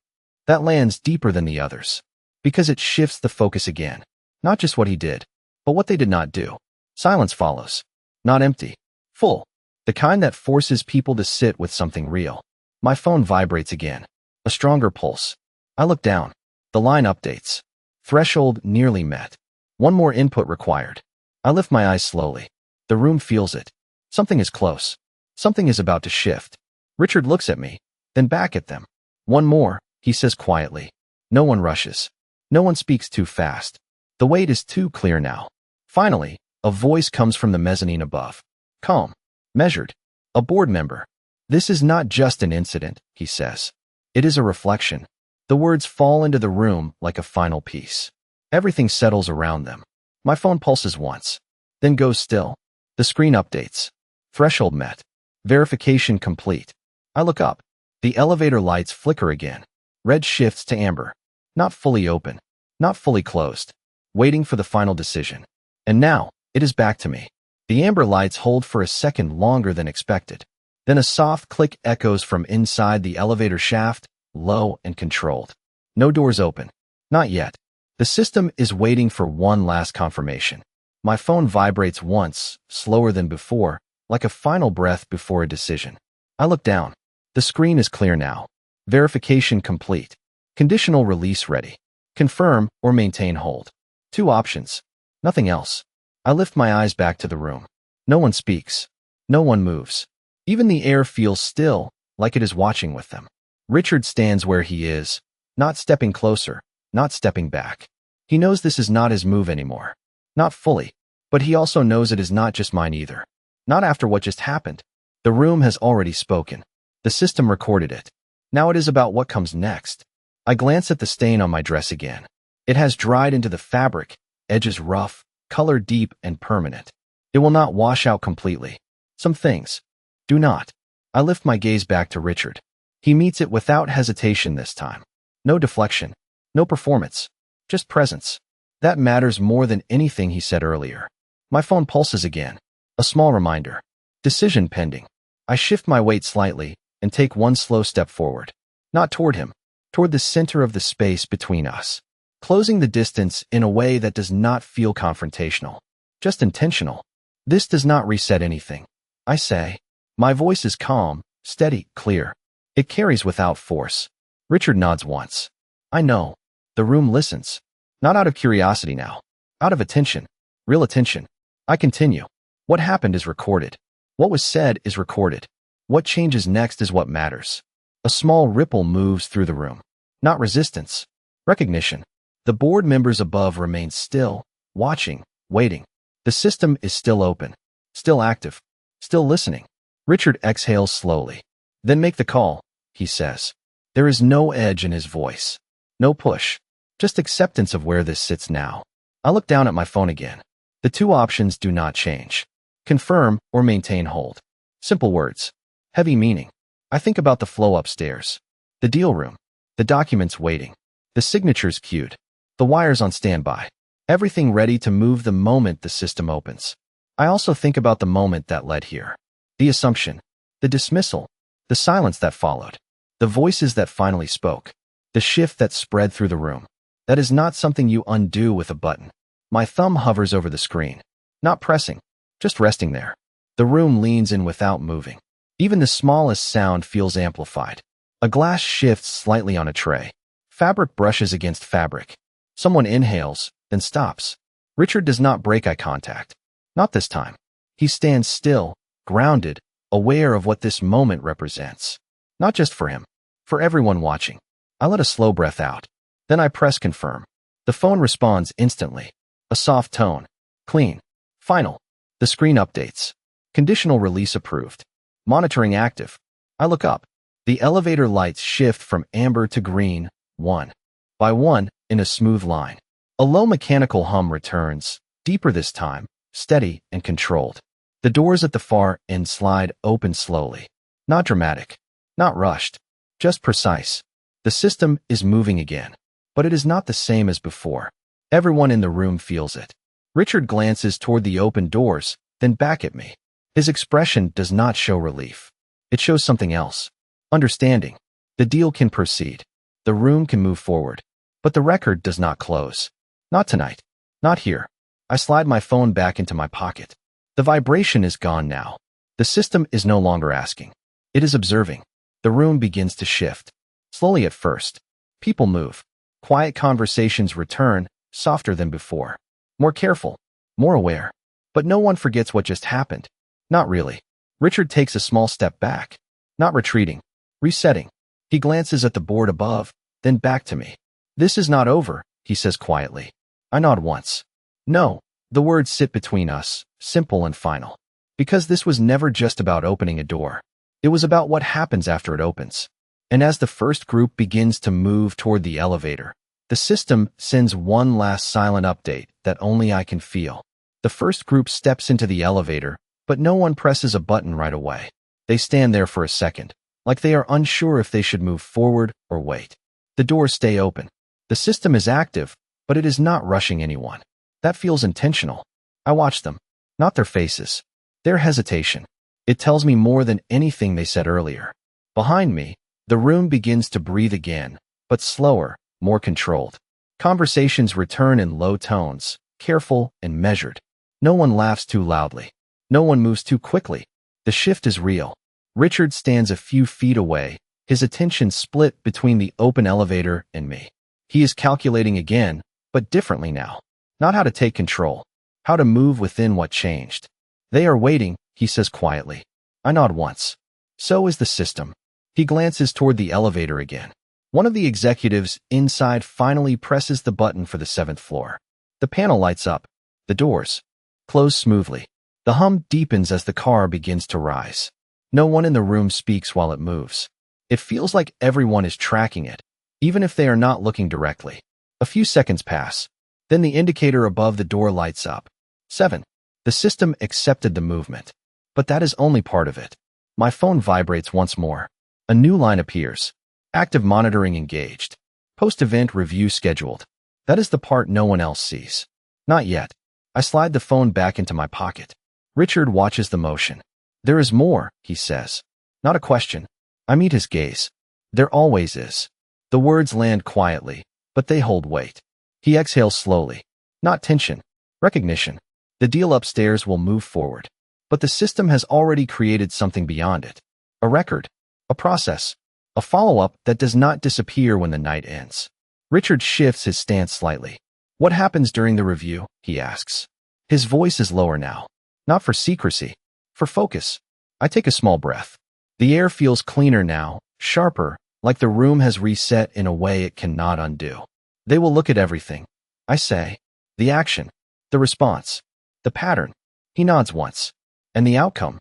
Speaker 1: That lands deeper than the others. Because it shifts the focus again. Not just what he did, but what they did not do. Silence follows. Not empty. Full. The kind that forces people to sit with something real. My phone vibrates again. A stronger pulse. I look down. The line updates. Threshold nearly met. One more input required. I lift my eyes slowly. The room feels it. Something is close. Something is about to shift. Richard looks at me, then back at them. One more, he says quietly. No one rushes. No one speaks too fast. The weight is too clear now. Finally, a voice comes from the mezzanine above. Calm. Measured. A board member. This is not just an incident, he says. It is a reflection. The words fall into the room like a final piece. Everything settles around them. My phone pulses once, then goes still. The screen updates. Threshold met. Verification complete. I look up. The elevator lights flicker again. Red shifts to amber. Not fully open. Not fully closed. Waiting for the final decision. And now, it is back to me. The amber lights hold for a second longer than expected. Then a soft click echoes from inside the elevator shaft, low and controlled. No doors open. Not yet. The system is waiting for one last confirmation. My phone vibrates once, slower than before, like a final breath before a decision. I look down. The screen is clear now. Verification complete. Conditional release ready. Confirm or maintain hold. 2 options. Nothing else. I lift my eyes back to the room. No one speaks. No one moves. Even the air feels still, like it is watching with them. Richard stands where he is, not stepping closer, not stepping back. He knows this is not his move anymore. Not fully, but he also knows it is not just mine either. Not after what just happened. The room has already spoken. The system recorded it. Now it is about what comes next. I glance at the stain on my dress again. It has dried into the fabric, edges rough, color deep and permanent. It will not wash out completely. Some things do not. I lift my gaze back to Richard. He meets it without hesitation this time. No deflection. No performance. Just presence. That matters more than anything he said earlier. My phone pulses again. A small reminder. Decision pending. I shift my weight slightly and take one slow step forward. Not toward him. Toward the center of the space between us. Closing the distance in a way that does not feel confrontational. Just intentional. This does not reset anything. I say. My voice is calm, steady, clear. It carries without force. Richard nods once. I know. The room listens. Not out of curiosity now. Out of attention. Real attention. I continue. What happened is recorded. What was said is recorded. What changes next is what matters. A small ripple moves through the room. Not resistance. Recognition. The board members above remain still, watching, waiting. The system is still open. Still active. Still listening. Richard exhales slowly. Then make the call, he says. There is no edge in his voice. No push. Just acceptance of where this sits now. I look down at my phone again. The 2 options do not change. Confirm or maintain hold. Simple words. Heavy meaning. I think about the flow upstairs. The deal room. The documents waiting. The signatures queued. The wires on standby. Everything ready to move the moment the system opens. I also think about the moment that led here. The assumption. The dismissal. The silence that followed. The voices that finally spoke. The shift that spread through the room. That is not something you undo with a button. My thumb hovers over the screen. Not pressing. Just resting there. The room leans in without moving. Even the smallest sound feels amplified. A glass shifts slightly on a tray. Fabric brushes against fabric. Someone inhales, then stops. Richard does not break eye contact. Not this time. He stands still, grounded, aware of what this moment represents. Not just for him. For everyone watching. I let a slow breath out. Then I press confirm. The phone responds instantly. A soft tone. Clean. Final. The screen updates. Conditional release approved. Monitoring active. I look up. The elevator lights shift from amber to green, one by one, in a smooth line. A low mechanical hum returns, deeper this time, steady and controlled. The doors at the far end slide open slowly. Not dramatic. Not rushed. Just precise. The system is moving again. But it is not the same as before. Everyone in the room feels it. Richard glances toward the open doors, then back at me. His expression does not show relief. It shows something else. Understanding. The deal can proceed. The room can move forward. But the record does not close. Not tonight. Not here. I slide my phone back into my pocket. The vibration is gone now. The system is no longer asking. It is observing. The room begins to shift. Slowly at first. People move. Quiet conversations return, softer than before. More careful. More aware. But no one forgets what just happened. Not really. Richard takes a small step back. Not retreating. Resetting. He glances at the board above, then back to me. This is not over, he says quietly. I nod once. No. The words sit between us, simple and final. Because this was never just about opening a door. It was about what happens after it opens. And as the first group begins to move toward the elevator, the system sends one last silent update that only I can feel. The first group steps into the elevator, but no one presses a button right away. They stand there for a second, like they are unsure if they should move forward or wait. The doors stay open. The system is active, but it is not rushing anyone. That feels intentional. I watch them, not their faces, their hesitation. It tells me more than anything they said earlier. Behind me, the room begins to breathe again, but slower, more controlled. Conversations return in low tones, careful and measured. No one laughs too loudly. No one moves too quickly. The shift is real. Richard stands a few feet away, his attention split between the open elevator and me. He is calculating again, but differently now. Not how to take control, how to move within what changed. They are waiting, he says quietly. I nod once. So is the system. He glances toward the elevator again. One of the executives inside finally presses the button for the 7th floor. The panel lights up. The doors close smoothly. The hum deepens as the car begins to rise. No one in the room speaks while it moves. It feels like everyone is tracking it, even if they are not looking directly. A few seconds pass. Then the indicator above the door lights up. 7. The system accepted the movement. But that is only part of it. My phone vibrates once more. A new line appears. Active monitoring engaged. Post-event review scheduled. That is the part no one else sees. Not yet. I slide the phone back into my pocket. Richard watches the motion. There is more, he says. Not a question. I meet his gaze. There always is. The words land quietly, but they hold weight. He exhales slowly. Not tension. Recognition. The deal upstairs will move forward. But the system has already created something beyond it. A record. A process. A follow-up that does not disappear when the night ends. Richard shifts his stance slightly. What happens during the review? He asks. His voice is lower now. Not for secrecy. For focus. I take a small breath. The air feels cleaner now, sharper, like the room has reset in a way it cannot undo. They will look at everything. I say. The action. The response. The pattern. He nods once. And the outcome?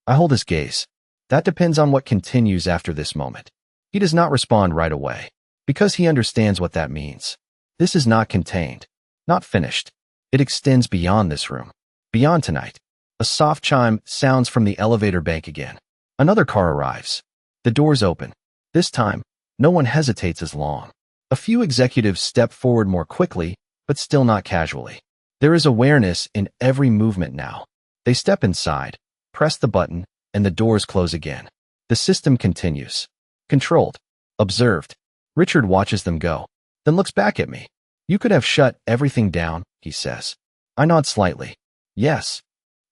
Speaker 1: I hold his gaze. That depends on what continues after this moment. He does not respond right away, because he understands what that means. This is not contained, not finished. It extends beyond this room, beyond tonight. A soft chime sounds from the elevator bank again. Another car arrives. The doors open. This time, no one hesitates as long. A few executives step forward more quickly, but still not casually. There is awareness in every movement now. They step inside, press the button, and the doors close again. The system continues. Controlled. Observed. Richard watches them go, then looks back at me. You could have shut everything down, he says. I nod slightly. Yes.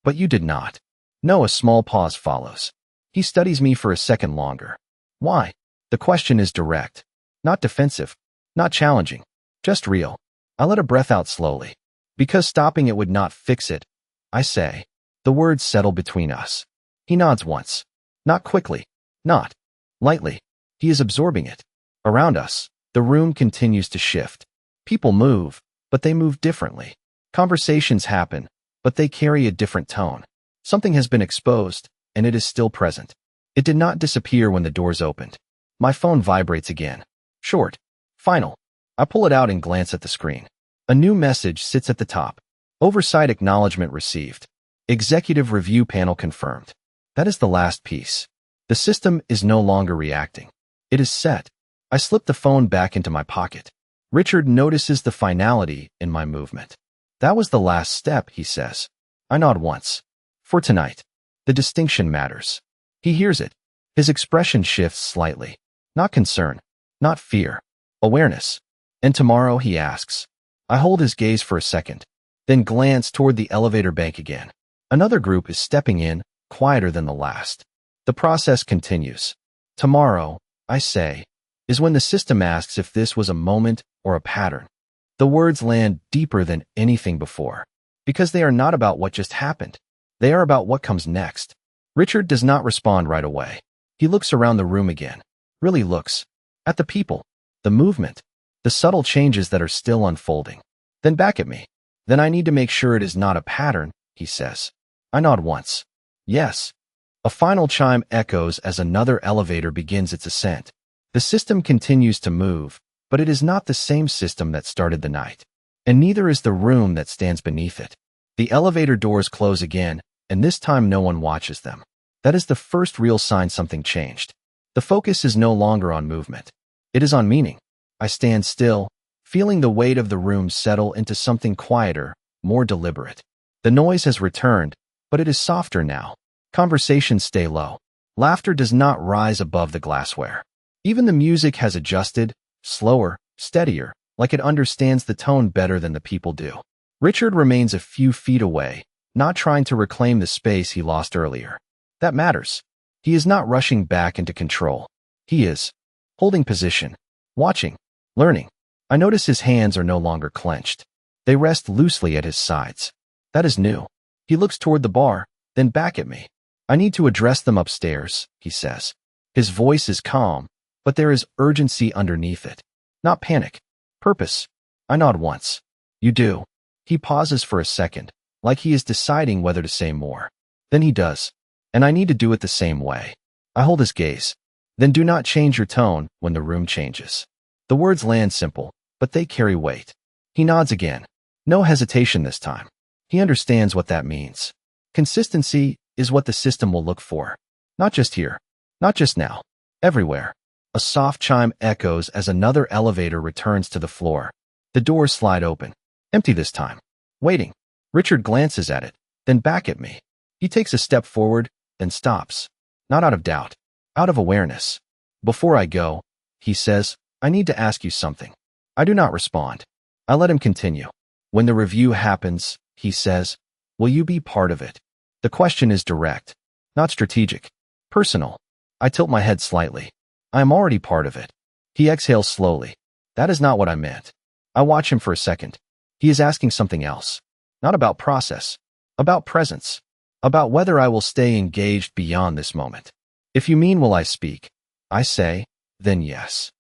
Speaker 1: But you did not. No, a small pause follows. He studies me for a second longer. Why? The question is direct. Not defensive. Not challenging. Just real. I let a breath out slowly. Because stopping it would not fix it, I say. The words settle between us. He nods once. Not quickly. Not lightly. He is absorbing it. Around us, the room continues to shift. People move, but they move differently. Conversations happen, but they carry a different tone. Something has been exposed, and it is still present. It did not disappear when the doors opened. My phone vibrates again. Short. Final. I pull it out and glance at the screen. A new message sits at the top. Oversight acknowledgement received. Executive review panel confirmed. That is the last piece. The system is no longer reacting. It is set. I slip the phone back into my pocket. Richard notices the finality in my movement. That was the last step, he says. I nod once. For tonight. The distinction matters. He hears it. His expression shifts slightly. Not concern. Not fear. Awareness. And tomorrow, he asks. I hold his gaze for a second, then glance toward the elevator bank again. Another group is stepping in, quieter than the last. The process continues. Tomorrow, I say, is when the system asks if this was a moment or a pattern. The words land deeper than anything before, because they are not about what just happened. They are about what comes next. Richard does not respond right away. He looks around the room again. Really looks. At the people. The movement. The subtle changes that are still unfolding. Then back at me. Then I need to make sure it is not a pattern, he says. I nod once. Yes. A final chime echoes as another elevator begins its ascent. The system continues to move, but it is not the same system that started the night. And neither is the room that stands beneath it. The elevator doors close again, and this time no one watches them. That is the first real sign something changed. The focus is no longer on movement. It is on meaning. I stand still, feeling the weight of the room settle into something quieter, more deliberate. The noise has returned, but it is softer now. Conversations stay low. Laughter does not rise above the glassware. Even the music has adjusted, slower, steadier, like it understands the tone better than the people do. Richard remains a few feet away, not trying to reclaim the space he lost earlier. That matters. He is not rushing back into control. He is holding position, watching, learning. I notice his hands are no longer clenched. They rest loosely at his sides. That is new. He looks toward the bar, then back at me. I need to address them upstairs, he says. His voice is calm, but there is urgency underneath it. Not panic. Purpose. I nod once. You do. He pauses for a second, like he is deciding whether to say more. Then he does. And I need to do it the same way. I hold his gaze. Then do not change your tone when the room changes. The words land simple, but they carry weight. He nods again. No hesitation this time. He understands what that means. Consistency is what the system will look for. Not just here. Not just now. Everywhere. A soft chime echoes as another elevator returns to the floor. The doors slide open. Empty this time. Waiting. Richard glances at it, then back at me. He takes a step forward, then stops. Not out of doubt. Out of awareness. Before I go, he says, I need to ask you something. I do not respond. I let him continue. When the review happens, he says, will you be part of it? The question is direct, not strategic. Personal. I tilt my head slightly. I am already part of it. He exhales slowly. That is not what I meant. I watch him for a second. He is asking something else. Not about process. About presence. About whether I will stay engaged beyond this moment. If you mean will I speak, I say, then yes.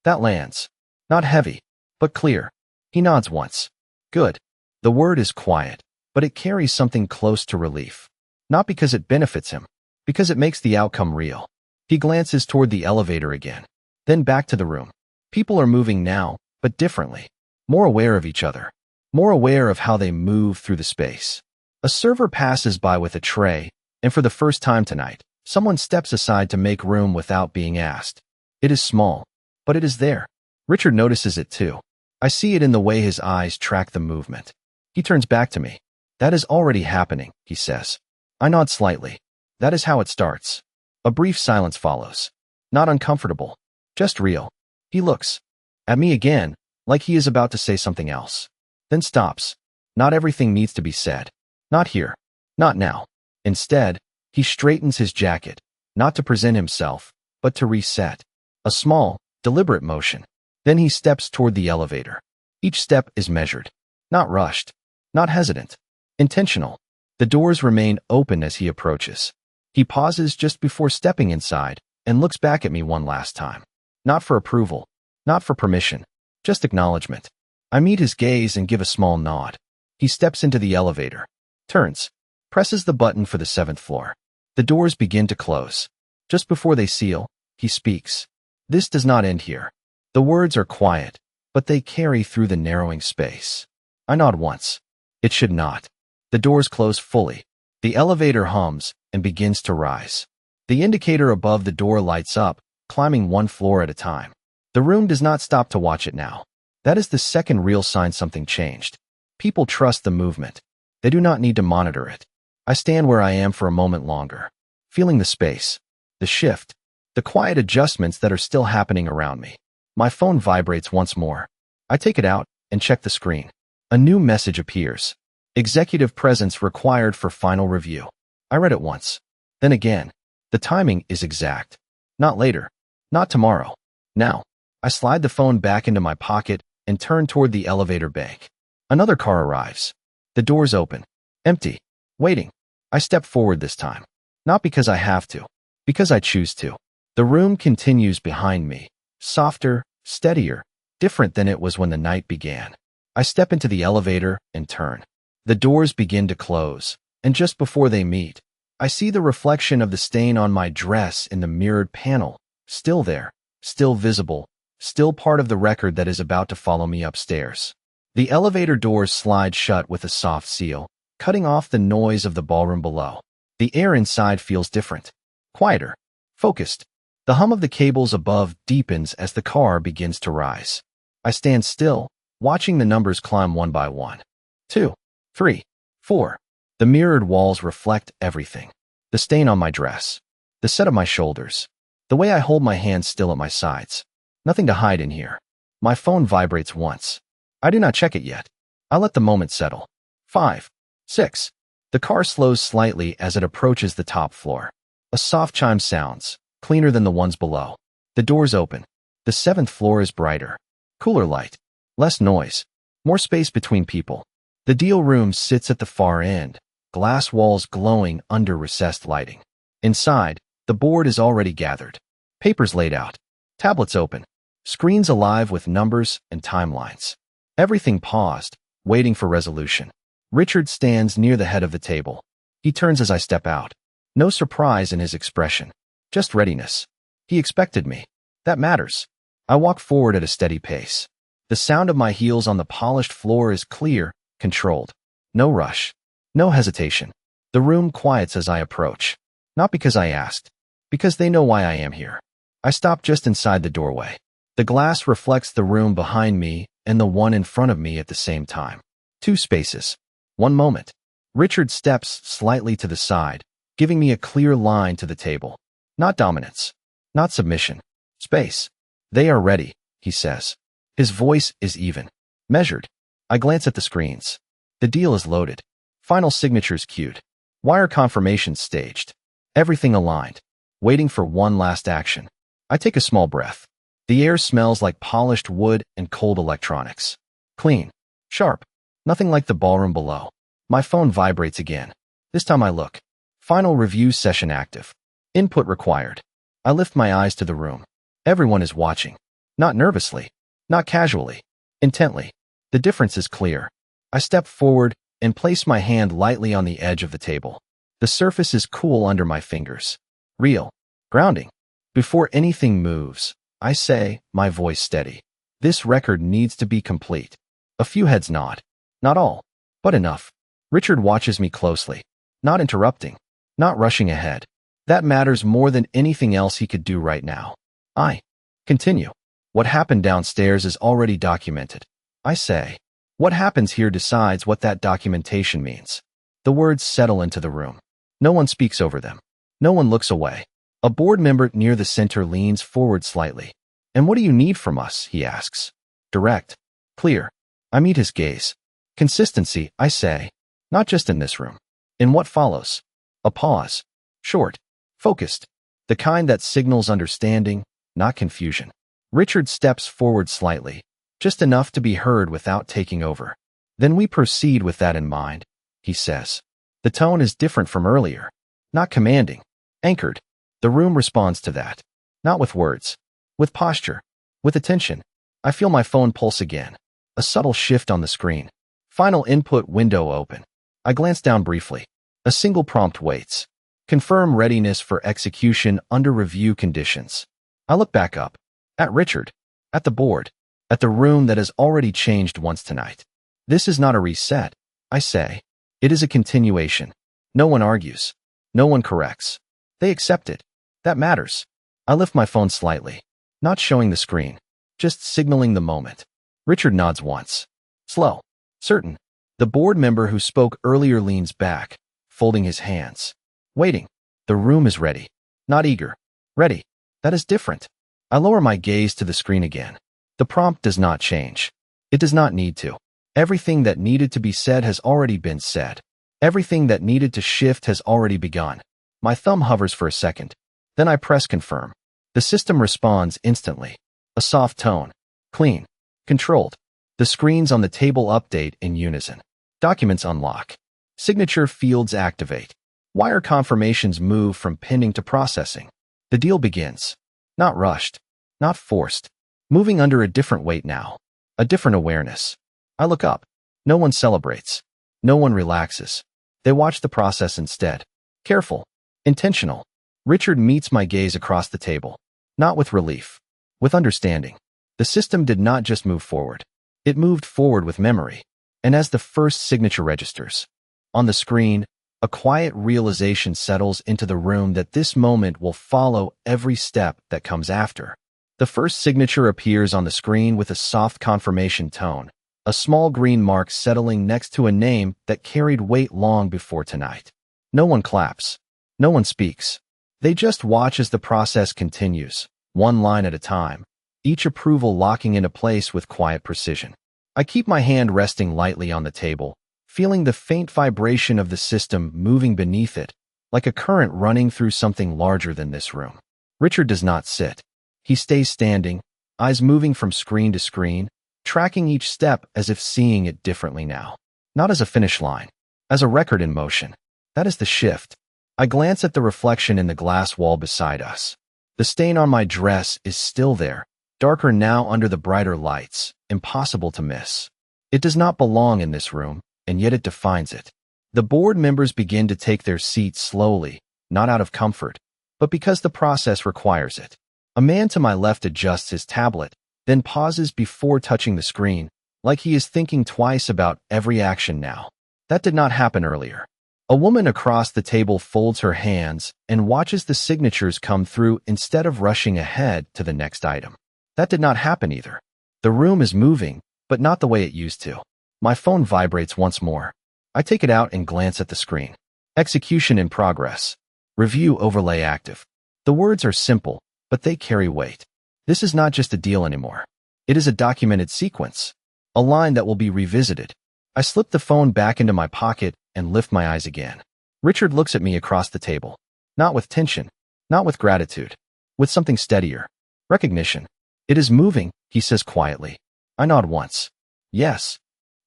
Speaker 1: That lands. Not heavy, but clear. He nods once. Good. The word is quiet, but it carries something close to relief. Not because it benefits him, because it makes the outcome real. He glances toward the elevator again, then back to the room. People are moving now, but differently. More aware of each other. More aware of how they move through the space. A server passes by with a tray, and for the first time tonight, someone steps aside to make room without being asked. It is small, but it is there. Richard notices it too. I see it in the way his eyes track the movement. He turns back to me. That is already happening, he says. I nod slightly. That is how it starts. A brief silence follows. Not uncomfortable, just real. He looks at me again, like he is about to say something else. Then stops. Not everything needs to be said. Not here. Not now. Instead, he straightens his jacket, not to present himself, but to reset. A small, deliberate motion. Then he steps toward the elevator. Each step is measured. Not rushed. Not hesitant. Intentional. The doors remain open as he approaches. He pauses just before stepping inside and looks back at me one last time. Not for approval. Not for permission. Just acknowledgement. I meet his gaze and give a small nod. He steps into the elevator. Turns. Presses the button for the 7th floor. The doors begin to close. Just before they seal, he speaks. This does not end here. The words are quiet, but they carry through the narrowing space. I nod once. It should not. The doors close fully. The elevator hums and begins to rise. The indicator above the door lights up, climbing one floor at a time. The room does not stop to watch it now. That is the second real sign something changed. People trust the movement. They do not need to monitor it. I stand where I am for a moment longer, feeling the space, the shift, the quiet adjustments that are still happening around me. My phone vibrates once more. I take it out and check the screen. A new message appears. Executive presence required for final review. I read it once. Then again. The timing is exact. Not later. Not tomorrow. Now. I slide the phone back into my pocket and turn toward the elevator bank. Another car arrives. The doors open. Empty. Waiting. I step forward this time. Not because I have to. Because I choose to. The room continues behind me. Softer, steadier, different than it was when the night began. I step into the elevator and turn. The doors begin to close, and just before they meet, I see the reflection of the stain on my dress in the mirrored panel, still there, still visible, still part of the record that is about to follow me upstairs. The elevator doors slide shut with a soft seal, cutting off the noise of the ballroom below. The air inside feels different, quieter, focused. The hum of the cables above deepens as the car begins to rise. I stand still, watching the numbers climb one by one. 2, 3, 4. The mirrored walls reflect everything. The stain on my dress, the set of my shoulders, the way I hold my hands still at my sides. Nothing to hide in here. My phone vibrates once. I do not check it yet. I let the moment settle. 5, 6. The car slows slightly as it approaches the top floor. A soft chime sounds, cleaner than the ones below. The doors open. The 7th floor is brighter. Cooler light. Less noise. More space between people. The deal room sits at the far end, glass walls glowing under recessed lighting. Inside, the board is already gathered. Papers laid out. Tablets open. Screens alive with numbers and timelines. Everything paused, waiting for resolution. Richard stands near the head of the table. He turns as I step out. No surprise in his expression. Just readiness. He expected me. That matters. I walk forward at a steady pace. The sound of my heels on the polished floor is clear, controlled. No rush. No hesitation. The room quiets as I approach. Not because I asked. Because they know why I am here. I stop just inside the doorway. The glass reflects the room behind me and the one in front of me at the same time. 2 spaces. 1 moment. Richard steps slightly to the side, giving me a clear line to the table. Not dominance. Not submission. Space. They are ready, he says. His voice is even. Measured. I glance at the screens. The deal is loaded. Final signatures queued. Wire confirmations staged. Everything aligned. Waiting for one last action. I take a small breath. The air smells like polished wood and cold electronics. Clean. Sharp. Nothing like the ballroom below. My phone vibrates again. This time I look. Final review session active. Input required. I lift my eyes to the room. Everyone is watching. Not nervously. Not casually. Intently. The difference is clear. I step forward and place my hand lightly on the edge of the table. The surface is cool under my fingers. Real. Grounding. Before anything moves, I say, my voice steady. This record needs to be complete. A few heads nod. Not all, but enough. Richard watches me closely. Not interrupting. Not rushing ahead. That matters more than anything else he could do right now. I continue. What happened downstairs is already documented. I say. What happens here decides what that documentation means. The words settle into the room. No one speaks over them. No one looks away. A board member near the center leans forward slightly. And what do you need from us? He asks. Direct. Clear. I meet his gaze. Consistency, I say. Not just in this room. In what follows. A pause. Short. Focused. The kind that signals understanding, not confusion. Richard steps forward slightly, just enough to be heard without taking over. Then we proceed with that in mind, he says. The tone is different from earlier. Not commanding. Anchored. The room responds to that. Not with words. With posture. With attention. I feel my phone pulse again. A subtle shift on the screen. Final input window open. I glance down briefly. A single prompt waits. Confirm readiness for execution under review conditions. I look back up. At Richard. At the board. At the room that has already changed once tonight. This is not a reset, I say. It is a continuation. No one argues. No one corrects. They accept it. That matters. I lift my phone slightly. Not showing the screen. Just signaling the moment. Richard nods once. Slow. Certain. The board member who spoke earlier leans back, folding his hands. Waiting. The room is ready. Not eager. Ready. That is different. I lower my gaze to the screen again. The prompt does not change. It does not need to. Everything that needed to be said has already been said. Everything that needed to shift has already begun. My thumb hovers for a second. Then I press confirm. The system responds instantly. A soft tone. Clean. Controlled. The screens on the table update in unison. Documents unlock. Signature fields activate. Wire confirmations move from pending to processing. The deal begins. Not rushed. Not forced. Moving under a different weight now. A different awareness. I look up. No one celebrates. No one relaxes. They watch the process instead. Careful. Intentional. Richard meets my gaze across the table. Not with relief. With understanding. The system did not just move forward. It moved forward with memory. And as the first signature registers on the screen, a quiet realization settles into the room that this moment will follow every step that comes after. The first signature appears on the screen with a soft confirmation tone, a small green mark settling next to a name that carried weight long before tonight. No one claps. No one speaks. They just watch as the process continues, one line at a time, each approval locking into place with quiet precision. I keep my hand resting lightly on the table, feeling the faint vibration of the system moving beneath it, like a current running through something larger than this room. Richard does not sit. He stays standing, eyes moving from screen to screen, tracking each step as if seeing it differently now. Not as a finish line, as a record in motion. That is the shift. I glance at the reflection in the glass wall beside us. The stain on my dress is still there, darker now under the brighter lights, impossible to miss. It does not belong in this room, and yet it defines it. The board members begin to take their seats slowly, not out of comfort, but because the process requires it. A man to my left adjusts his tablet, then pauses before touching the screen, like he is thinking twice about every action now. That did not happen earlier. A woman across the table folds her hands and watches the signatures come through instead of rushing ahead to the next item. That did not happen either. The room is moving, but not the way it used to. My phone vibrates once more. I take it out and glance at the screen. Execution in progress. Review overlay active. The words are simple, but they carry weight. This is not just a deal anymore. It is a documented sequence. A line that will be revisited. I slip the phone back into my pocket and lift my eyes again. Richard looks at me across the table. Not with tension. Not with gratitude. With something steadier. Recognition. It is moving, he says quietly. I nod once. Yes.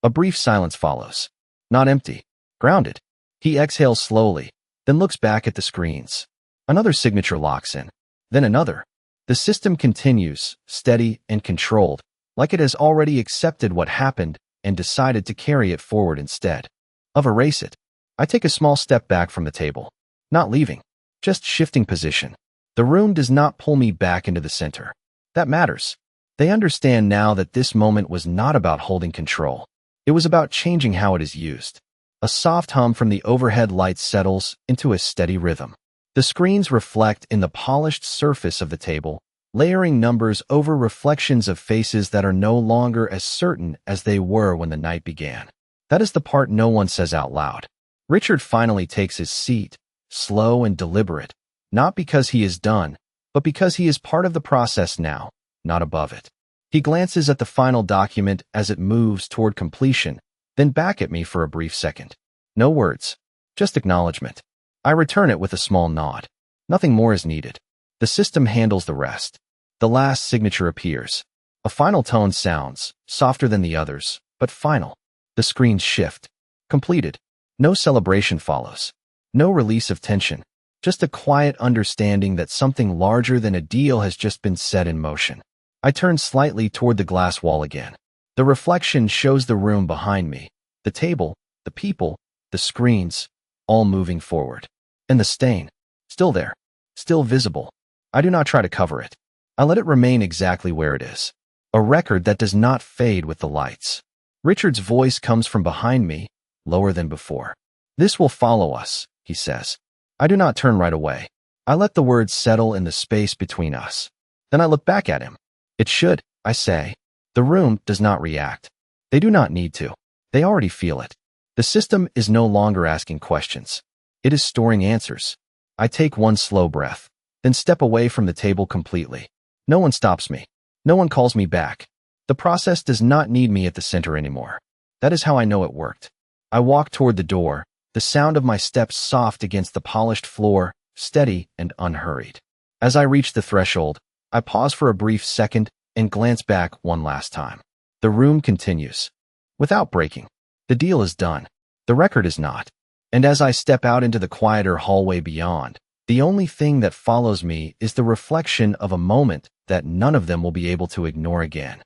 Speaker 1: A brief silence follows. Not empty. Grounded. He exhales slowly, then looks back at the screens. Another signature locks in. Then another. The system continues, steady and controlled, like it has already accepted what happened and decided to carry it forward instead of erase it. I take a small step back from the table. Not leaving. Just shifting position. The room does not pull me back into the center. That matters. They understand now that this moment was not about holding control. It was about changing how it is used. A soft hum from the overhead lights settles into a steady rhythm. The screens reflect in the polished surface of the table, layering numbers over reflections of faces that are no longer as certain as they were when the night began. That is the part no one says out loud. Richard finally takes his seat, slow and deliberate, not because he is done, but because he is part of the process now, not above it. He glances at the final document as it moves toward completion, then back at me for a brief second. No words, just acknowledgement. I return it with a small nod. Nothing more is needed. The system handles the rest. The last signature appears. A final tone sounds, softer than the others, but final. The screens shift. Completed. No celebration follows. No release of tension. Just a quiet understanding that something larger than a deal has just been set in motion. I turn slightly toward the glass wall again. The reflection shows the room behind me, the table, the people, the screens, all moving forward. And the stain, still there, still visible. I do not try to cover it. I let it remain exactly where it is. A record that does not fade with the lights. Richard's voice comes from behind me, lower than before. This will follow us, he says. I do not turn right away. I let the words settle in the space between us. Then I look back at him. It should, I say. The room does not react. They do not need to. They already feel it. The system is no longer asking questions. It is storing answers. I take one slow breath, then step away from the table completely. No one stops me. No one calls me back. The process does not need me at the center anymore. That is how I know it worked. I walk toward the door, the sound of my steps soft against the polished floor, steady and unhurried. As I reach the threshold, I pause for a brief second and glance back one last time. The room continues. Without breaking. The deal is done. The record is not. And as I step out into the quieter hallway beyond, the only thing that follows me is the reflection of a moment that none of them will be able to ignore again.